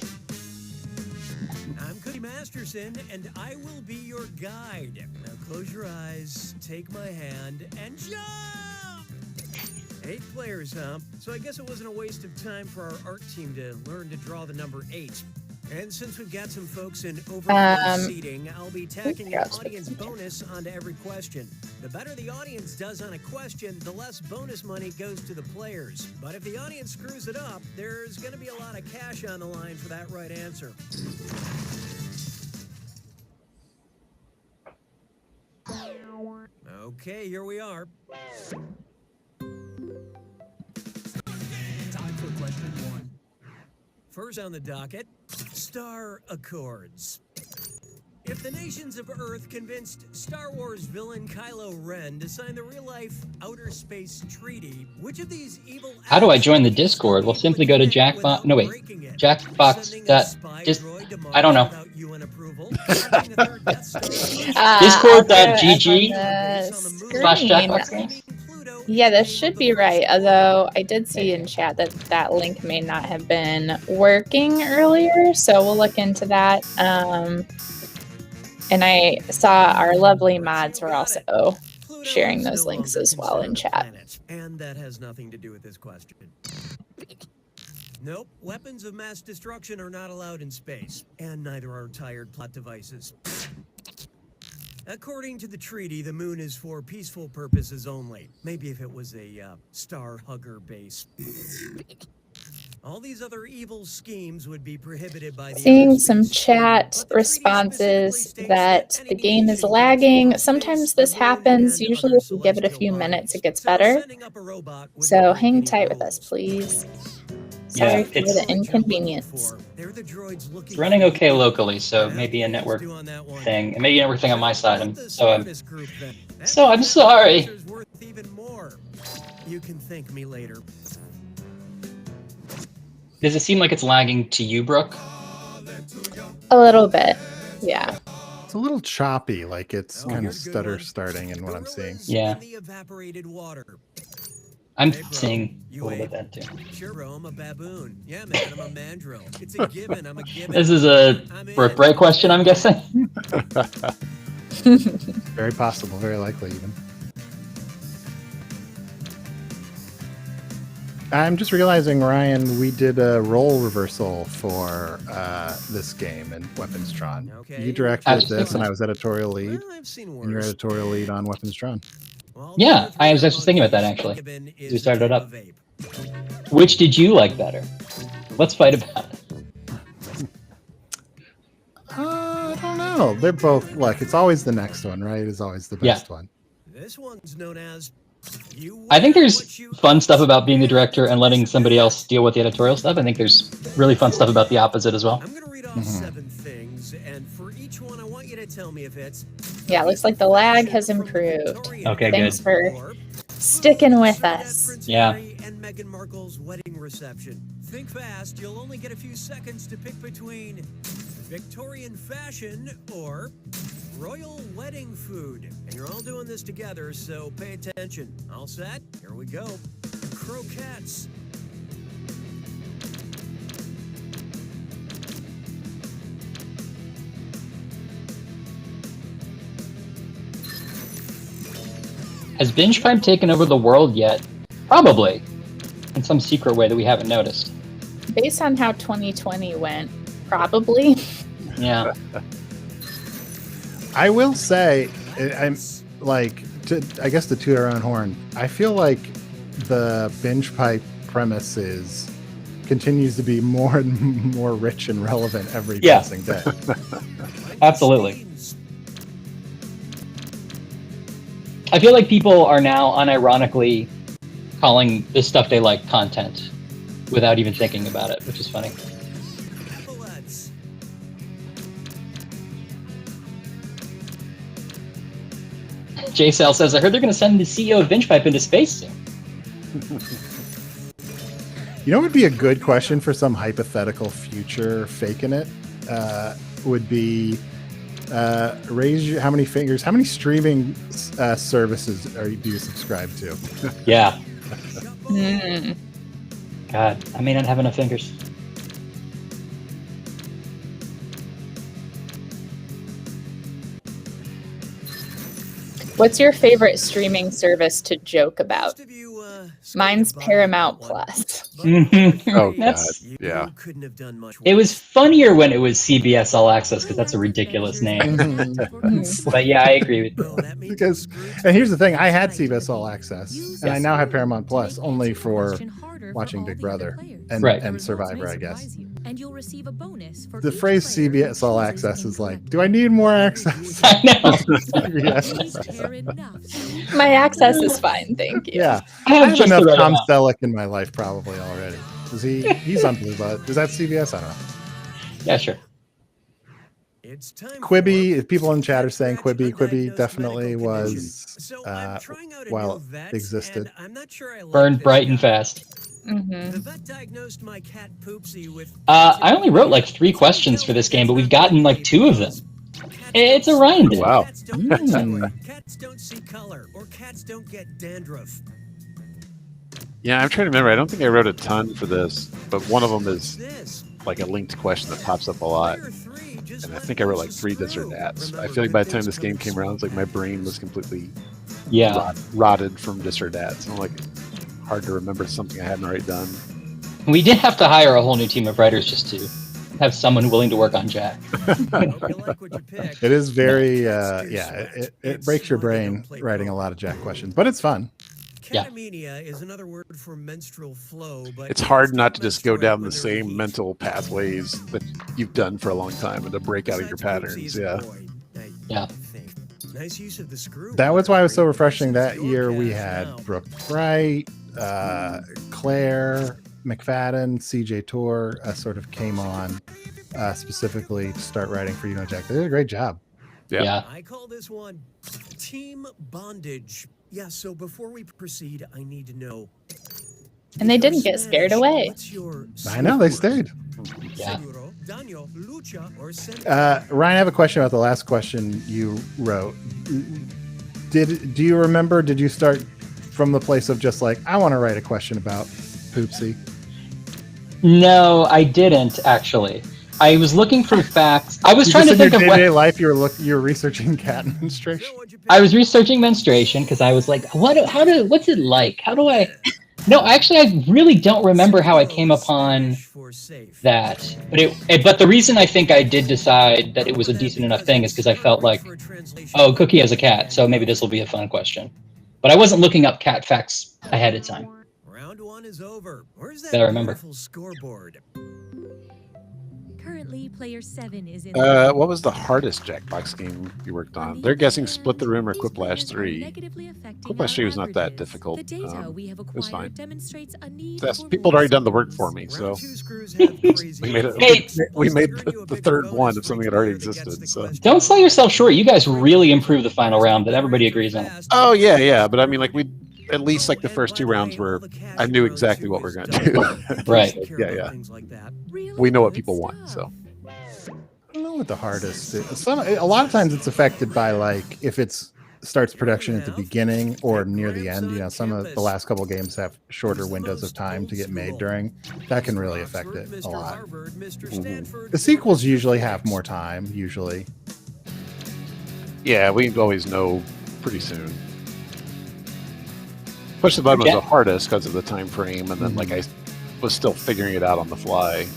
I'm Cody Masterson, and I will be your guide. Now close your eyes, take my hand, and jump! 8 players, huh? So I guess it wasn't a waste of time for our art team to learn to draw the number 8. And since we've got some folks in overflow seating, I'll be tacking an audience bonus onto every question. The better the audience does on a question, the less bonus money goes to the players. But if the audience screws it up, there's going to be a lot of cash on the line for that right answer. Okay, here we are. Time for question 1. First on the docket, Star Accords. If the nations of Earth convinced Star Wars villain Kylo Ren to sign the real-life Outer Space Treaty, which of these evil... How do I join the Discord? We'll simply go to Jackbox. No, wait. Jackbox. Just, I don't know. Discord.gg/Jackbox. Yeah, this should be right. Although I did see in chat that that link may not have been working earlier, so we'll look into that. And I saw our lovely mods were also sharing those links as well in chat. And that has nothing to do with this question. Nope, weapons of mass destruction are not allowed in space, and neither are tired plot devices. According to the treaty, the moon is for peaceful purposes only. Maybe if it was a star hugger base. All these other evil schemes would be prohibited by the... Seeing some chat responses that the game is lagging. Sometimes this happens. Usually if you give it a few minutes, it gets better. So hang tight with us, please. Sorry for the inconvenience. It's running okay locally, so maybe a network thing. Maybe a network thing on my side. I'm sorry. You can thank me later. Does it seem like it's lagging to you, Brooke? A little bit, yeah. It's a little choppy, like it's kind of stutter starting in what I'm seeing. Yeah. I'm seeing a little bit of that too. Sure, I'm a baboon. Yeah, man, I'm a mandrill. It's a given. I'm a given. This is a Brooke Bray question, I'm guessing. Very possible, very likely even. I'm just realizing, Ryan, we did a role reversal for this game in Weapons Drawn. Okay. You directed this, and I was editorial lead. Well, I've seen And you're worse. editorial lead on Weapons Drawn. Well, Yeah, I was actually thinking about that, actually. We started it up. Which did you like better? Let's fight about it. I don't know. They're both, look, it's always the next one, right? Is always the best one. This one's known as. I think there's fun stuff about being the director and letting somebody else deal with the editorial stuff. I think there's really fun stuff about the opposite as well. I'm gonna read off 7 things, and for each one, I want you to tell me if it's. Yeah, looks like the lag has improved. Okay, Thanks good. for sticking with us. Prince Yeah. Harry and Meghan Markle's wedding reception. Think fast. You'll only get a few seconds to pick between Victorian fashion or royal wedding food. And you're all doing this together, so pay attention. All set? Here we go. Croquettes. Has Binge Pipe taken over the world yet? Probably. In some secret way that we haven't noticed. Based on how 2020 went, probably. Yeah. I will say, I'm like, I guess to toot our own horn, I feel like the Binge Pipe premise continues to be more and more rich and relevant every passing day. Absolutely. I feel like people are now unironically calling this stuff they like content without even thinking about it, which is funny. J-Cell says, I heard they're going to send the CEO of Binge Pipe into space soon. You know what would be a good question for some hypothetical future faking it? Would be how many fingers, how many streaming services do you subscribe to? Yeah. God, I may not have enough fingers. What's your favorite streaming service to joke about? Mine's Paramount Plus. Oh, God. Yeah. It was funnier when it was CBS All Access because that's a ridiculous name. But yeah, I agree with you. And here's the thing, I had CBS All Access, and I now have Paramount Plus only for watching Big Brother and Survivor, I guess. And you'll receive a bonus for The phrase CBS All Access is like, do I need more access? I know. My access is fine, thank you. Yeah, I have just enough the right Tom amount. Selleck in my life probably already. He's on Blue, but is that CBS? I don't know. Yeah, sure. Quibi, if people in chat are saying Quibi definitely was while it existed. Burned bright and fast. Mm-hmm. I only wrote like 3 questions for this game, but we've gotten like 2 of them. It's a Ryan day. Wow. Cats don't see color, or cats don't get dandruff. Yeah, I'm trying to remember. I don't think I wrote a ton for this, but one of them is like a linked question that pops up a lot. And I think I wrote like 3 this or that. I feel like by the time this game came around, it's like my brain was completely rotted from this or that. So I'm like, hard to remember something I hadn't already done. We did have to hire a whole new team of writers just to have someone willing to work on Jack. It is very, it breaks your brain writing a lot of Jack questions, but it's fun. Catamenia is another word for menstrual flow, but It's hard not to just go down the same mental pathways that you've done for a long time and to break out of your patterns. Yeah. Yeah. Nice use of the screw. That was why it was so refreshing that year. We had Brooke Bright, Claire, McFadden, CJ Tuor sort of came on specifically to start writing for Jack. They did a great job. Yeah. I call this one team bondage. Yeah, so before we proceed, I need to know. And they didn't get scared away. I know, they stayed. Yeah. Ryan, I have a question about the last question you wrote. Do you remember, did you start from the place of just like, I want to write a question about Poopsie? No, I didn't actually. I was looking for facts. I was trying to think of day-to-day life. You're researching cat menstruation. I was researching menstruation because I was like, what's it like? How do I? No, actually, I really don't remember how I came upon that. But the reason I think I did decide that it was a decent enough thing is because I felt like, oh, Cookie has a cat, so maybe this will be a fun question. But I wasn't looking up cat facts ahead of time. Round 1 is over. Where's that I remember. Scoreboard? Currently, player 7 is in. What was the hardest Jackbox game you worked on? They're guessing Split the Room or Quiplash 3. Quiplash 3 was not that difficult. It was fine. People had already done the work for me, so we made the third one of something that already existed. So don't sell yourself short. You guys really improved the final round that everybody agrees on. Oh yeah, but I mean, like at least like the first 2 rounds I knew exactly what we're going to do. Right. Yeah. We know what people want, so. I don't know what the hardest is. A lot of times it's affected by like if it's starts production at the beginning or near the end. Some of the last couple games have shorter windows of time to get made during. That can really affect it a lot. The sequels usually have more time, usually. Yeah, we always know pretty soon. Push the Button was the hardest because of the time frame, and then like I was still figuring it out on the fly.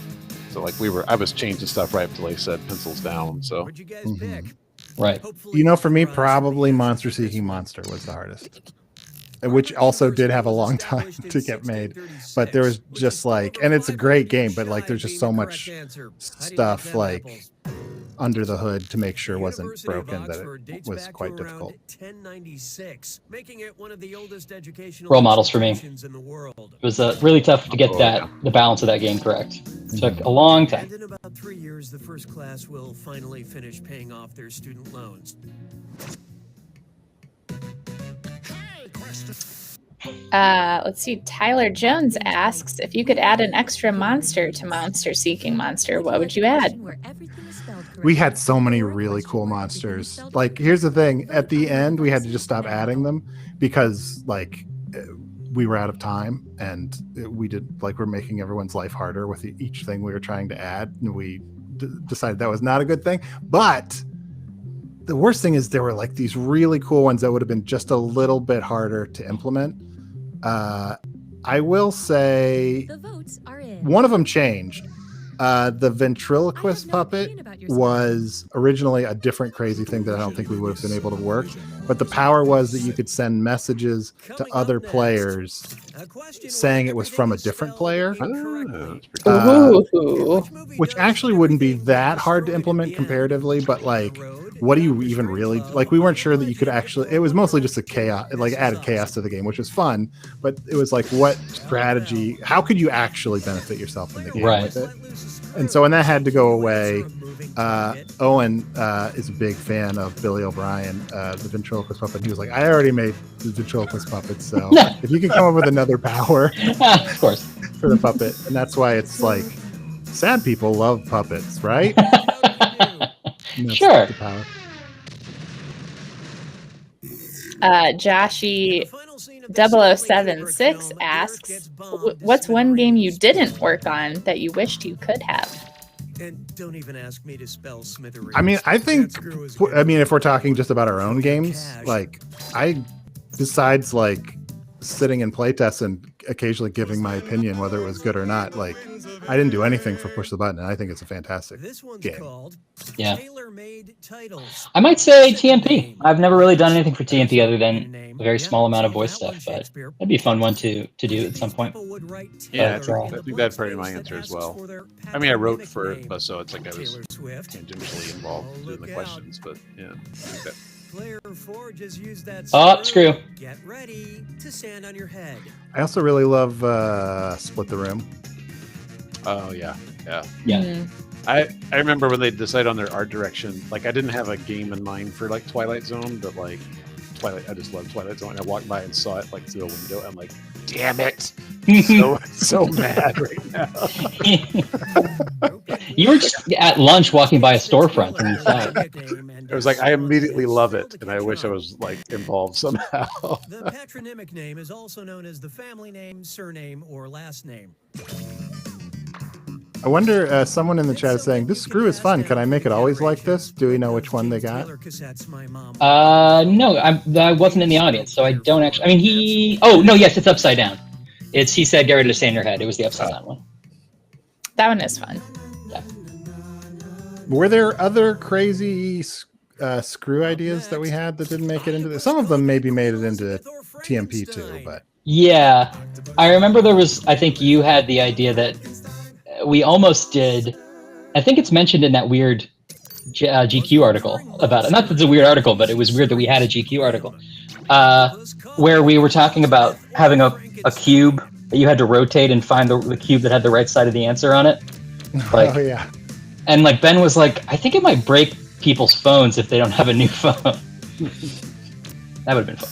So like I was changing stuff right until they said pencils down. So What'd you guys pick? Right. For me, probably Monster Seeking Monster was the hardest, which also did have a long time to get made. But there was just like, and it's a great game, but like there's just so much stuff like under the hood to make sure it wasn't broken that it was quite difficult. 1096, making it one of the oldest educational Role models for me. institutions in the world. It was really tough to get the balance of that game correct. It took a long time. And in about 3 years, the first class will finally finish paying off their student loans. Let's see. Tyler Jones asks, if you could add an extra monster to Monster Seeking Monster, what would you add? We had so many really cool monsters. Like, here's the thing. At the end, we had to just stop adding them because, like, we were out of time, and we're making everyone's life harder with each thing we were trying to add, and we decided that was not a good thing. But the worst thing is there were, like, these really cool ones that would have been just a little bit harder to implement. I will say one of them changed. The ventriloquist puppet was originally a different crazy thing that I don't think we would have been able to work. But the power was that you could send messages to other players saying it was from a different player. Which actually wouldn't be that hard to implement comparatively, but like, what do you even really like? We weren't sure that you could actually. It was mostly just a chaos, like added chaos to the game, which was fun. But it was like, what strategy? How could you actually benefit yourself in the game with it? And so when that had to go away, Owen is a big fan of Billy O'Brien, the ventriloquist puppet. He was like, I already made the ventriloquist puppet, so if you can come up with another power, of course, for the puppet. And that's why it's like, sad people love puppets, right? Sure. Joshy 0076 asks, what's one game you didn't work on that you wished you could have? And don't even ask me to spell smithereens. I mean, if we're talking just about our own games, like besides like sitting in playtests and occasionally giving my opinion whether it was good or not, like I didn't do anything for Push the Button, and I think it's a fantastic game. Yeah, I might say TMP. I've never really done anything for TMP other than a very small amount of voice stuff, but that'd be a fun one to do at some point. Yeah, I think that's probably my answer as well. I mean, I wrote for it, but so it's like I was tangentially involved in the questions, but yeah, I think that Player 4 just used that screw. Get ready to stand on your head. I also really love Split the Room. Oh yeah. Yeah. I remember when they decided on their art direction. Like I didn't have a game in mind for like Twilight Zone, but like Twilight, I just love Twilight Zone. And I walked by and saw it like through a window. I'm like, damn it! so mad right now. You were just at lunch walking by a storefront and you saw it. It was like I immediately love it, and I wish I was like involved somehow. The patronymic name is also known as the family name, surname, or last name. I wonder, someone in the chat is saying, this screw is fun. Can I make it always like this? Do we know which one they got? No, I wasn't in the audience, so I don't actually. I mean, yes, it's upside down. He said, get ready to stay in your head. It was the upside down one. That one is fun. Yeah. Were there other crazy screw ideas that we had that didn't make it into this? Some of them maybe made it into TMP too, but. Yeah. I remember I think you had the idea that we almost did. I think it's mentioned in that weird GQ article about it. Not that it's a weird article, but it was weird that we had a GQ article where we were talking about having a cube that you had to rotate and find the cube that had the right side of the answer on it. Like, oh yeah. And like Ben was like, I think it might break people's phones if they don't have a new phone. That would have been fun.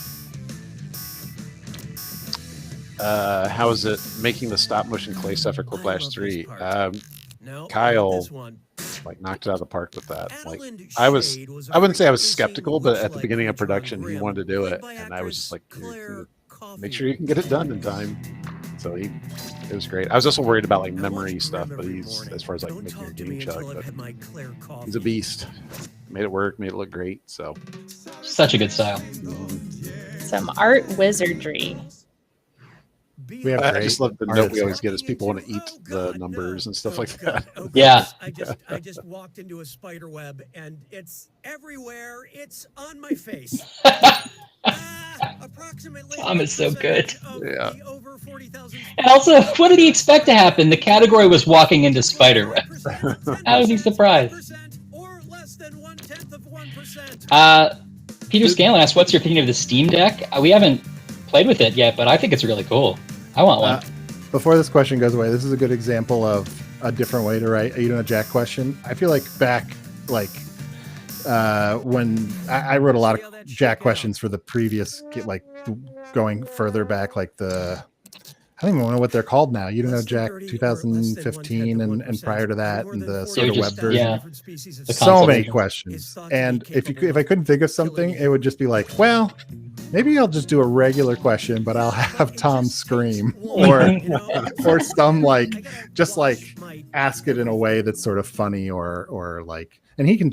How is it making the stop motion clay stuff for Quiplash 3? Kyle like knocked it out of the park with that. Like I wouldn't say I was skeptical, but at the beginning of production he wanted to do it, and I was just like, make sure you can get it done in time. So it was great. I was also worried about like memory stuff, but he's, as far as like making your game chug, but he's a beast. Made it work, made it look great. So such a good style. Some art wizardry. I just love the note we always get is people want to eat the numbers and stuff like that. Yeah. I just walked into a spider web and it's everywhere. It's on my face. Approximately. Tom is so good. Yeah. And also, what did he expect to happen? The category was walking into spiderweb. How was he surprised? Peter Scanlon asked, "What's your opinion of the Steam Deck?" We haven't played with it yet, but I think it's really cool. I want one. Before this question goes away, this is a good example of a different way to write a Jack question. I feel like back, like when I wrote a lot of Jack questions for the previous, like going further back, like I don't even know what they're called now. You don't know Jack 2015 and prior to that, and the sort of web version. Yeah. So many questions. And if I couldn't think of something, it would just be like, well, maybe I'll just do a regular question, but I'll have Tom scream or some like ask it in a way that's sort of funny or like, and he can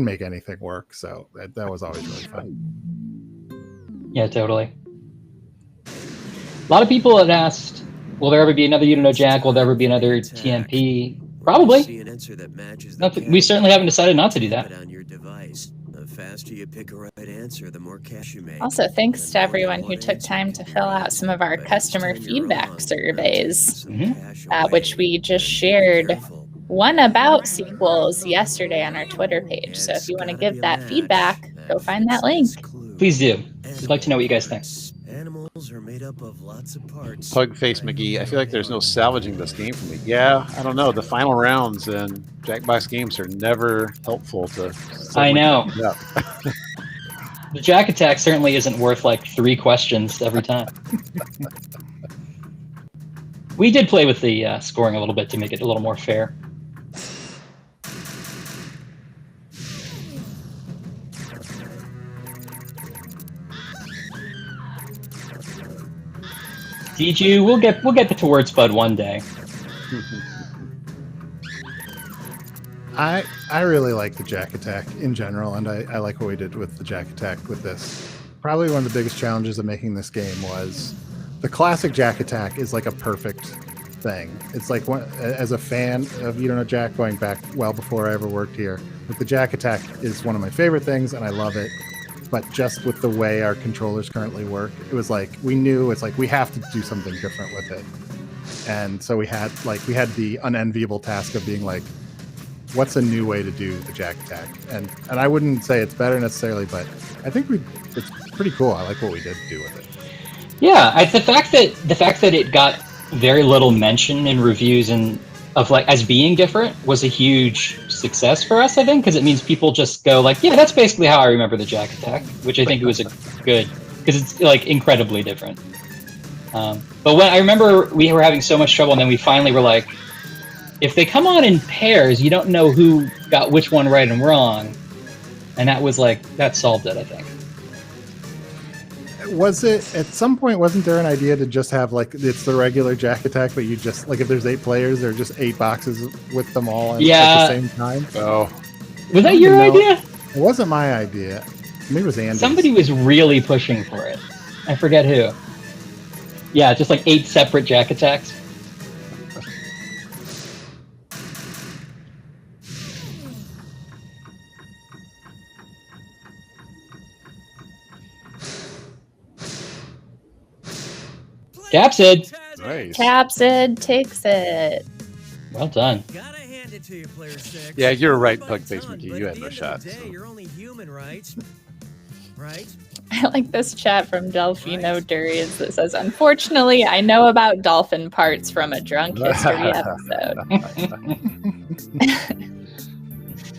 make anything work. So that was always really fun. Yeah, totally. A lot of people had asked, will there ever be another You Don't Know Jack? Will there ever be another TMP? Probably. We certainly haven't decided not to do that. Also, thanks to everyone who took time to fill out some of our customer feedback surveys, which we just shared one about sequels yesterday on our Twitter page. So if you want to give that feedback, go find that link. Please do. We'd like to know what you guys think. Animals are made up of lots of parts. Pugface McGee, I feel like there's no salvaging this game for me. Yeah, I don't know. The final rounds in Jackbox games are never helpful to. I know. The Jack attack certainly isn't worth like 3 questions every time. We did play with the scoring a little bit to make it a little more fair. DG, we'll get the towards Bud one day. I really like the Jack attack in general, and I like what we did with the Jack attack with this. Probably one of the biggest challenges of making this game was the classic Jack attack is like a perfect thing. It's like as a fan of You Don't Know Jack going back well before I ever worked here, but the Jack attack is one of my favorite things, and I love it. But just with the way our controllers currently work, it was like we knew it's like we have to do something different with it. And so we had the unenviable task of being like, what's a new way to do the Jack attack? And I wouldn't say it's better necessarily, but I think it's pretty cool. I like what we did do with it. Yeah, the fact that it got very little mention in reviews and of like as being different was a huge success for us, I think, because it means people just go like, yeah, that's basically how I remember the Jack attack, which I think was a good, because it's like incredibly different. But when I remember we were having so much trouble, and then we finally were like, if they come on in pairs, you don't know who got which one right and wrong, and that was like, that solved it, I think. Was it at some point? Wasn't there an idea to just have like it's the regular Jack attack, but you just like if there's 8 players, there are just 8 boxes with them all at the same time? Oh, was that your idea? It wasn't my idea. Maybe it was Andy's. Somebody was really pushing for it. I forget who. Yeah, just like 8 separate Jack attacks. Capsid. nice. Capsid takes it. Well done. Gotta hand it to you, player 6. Yeah, you're right, Pug It's Face done, McGee. but You at had the no end of shot. the day, So. You're only human, right? Right? I like this chat from Delphino Durians that says, unfortunately, I know about dolphin parts from a drunk history episode.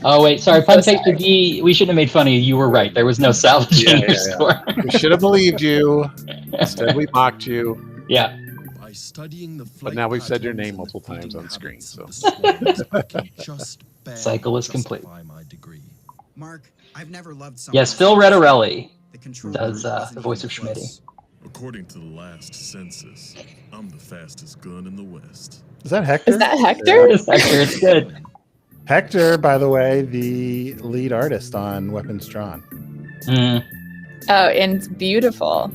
Oh wait, sorry, So Pun Face sorry. McGee. We shouldn't have made fun of you. You were right. There was no salvage in your score. We should have believed you. Instead, we mocked you. Yeah. By studying the But now we've said your name multiple times on screen, so. Cycle is complete. My degree. Mark, I've never loved someone. Yes, Phil Redarelli The control does room the wasn't voice of even Schmitty. close. According to the last census, I'm the fastest gun in the West. Is that Hector? Is that Hector? It's Hector. It's good. Hector, by the way, the lead artist on Weapons Drawn. Mm, Oh, and beautiful.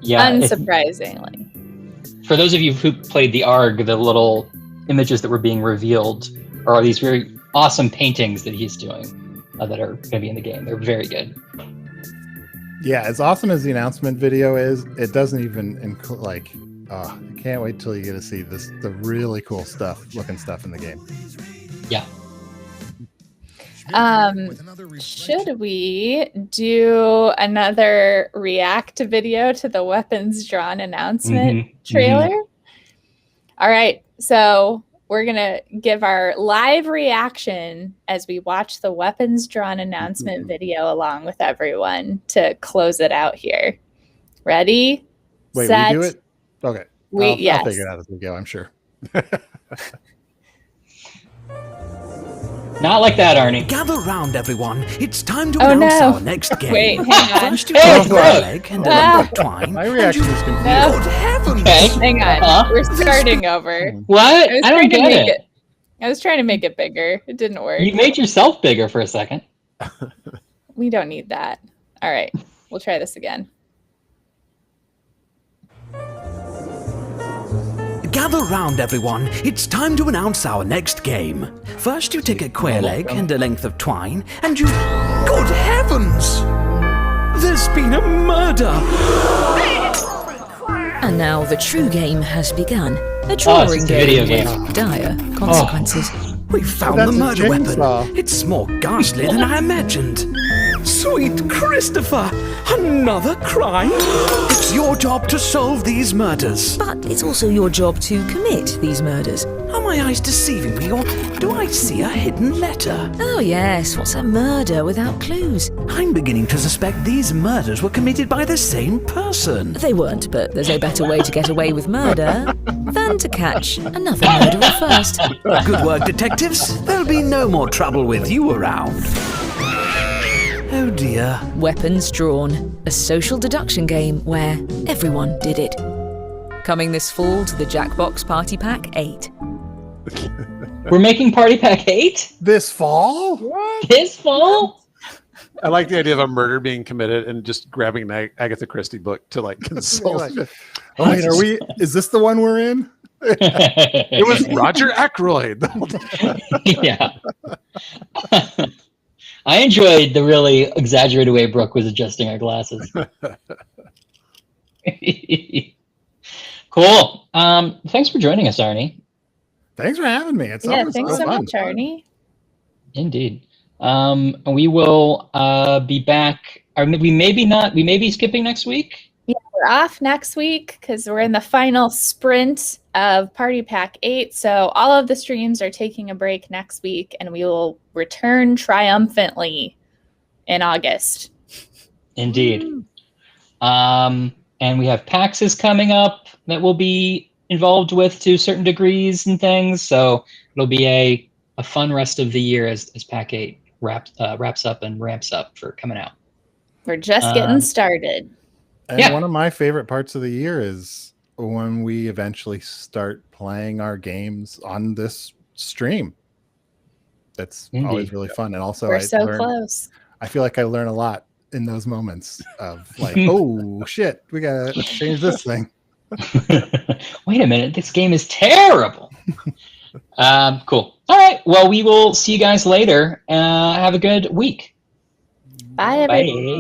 yeah. Unsurprisingly. For those of you who played the ARG, the little images that were being revealed are these very awesome paintings that he's doing that are going to be in the game. They're very good. Yeah, as awesome as the announcement video is, it doesn't even include like. Oh, I can't wait till you get to see the really cool looking stuff in the game. Yeah. Should we do another react video to the Weapons Drawn announcement trailer? All right, so we're gonna give our live reaction as we watch the Weapons Drawn announcement video along with everyone to close it out here. Ready? Wait, set, we do it? Okay. I'll figure it out as we go, I'm sure. Not like that, Arnie. Gather round, everyone. It's time to Oh, announce no. our next game. Wait, hang on. First, you Hey, take a it's square Brooke. leg and a lump of twine. My and reaction you... is confused. No. Good heavens! Okay. Hang on, Uh-huh. we're starting over. What? I don't trying to get make it. I was trying to make it bigger. It didn't work. You made yourself bigger for a second. We don't need that. All right, we'll try this again. Gather round, everyone. It's time to announce our next game. First, you take a quail egg and a length of twine, and you... Good heavens! There's been a murder! And now the true game has begun. A it's drawing just a video game game. with dire consequences. We found That's the a murder weapon. chainsaw. It's more ghastly than I imagined. Sweet Christopher! Another crime? It's your job to solve these murders. But it's also your job to commit these murders. Are my eyes deceiving me, or do I see a hidden letter? Oh yes, what's a murder without clues? I'm beginning to suspect these murders were committed by the same person. They weren't, but there's no better way to get away with murder than to catch another murderer first. Good work, detectives. There'll be no more trouble with you around. Oh dear. Weapons Drawn, a social deduction game where everyone did it. Coming this fall to the Jackbox Party Pack 8. We're making Party Pack 8 This fall? this fall? I like the idea of a murder being committed and just grabbing an Agatha Christie book to like consult. Oh, wait, is this the one we're in? It was Roger Ackroyd. Yeah. I enjoyed the really exaggerated way Brooke was adjusting her glasses. Cool. Thanks for joining us, Arnie. Thanks for having me. It's Yeah, always thanks so fun. much, Arnie. Indeed. We will be back. Or we may be skipping next week. Yeah, we're off next week because we're in the final sprint of Party Pack 8. So all of the streams are taking a break next week, and we will return triumphantly in August. Indeed. And we have PAXs coming up that we'll be involved with to certain degrees and things. So it'll be a fun rest of the year as Pack 8 wraps up and ramps up for coming out. We're just getting started. And one of my favorite parts of the year is when we eventually start playing our games on this stream. That's always really fun. And also we're so close. I feel like I learn a lot in those moments of like, oh shit, we gotta change this thing. Wait a minute, this game is terrible. Cool. All right. Well, we will see you guys later. Have a good week. Bye, everybody. Bye.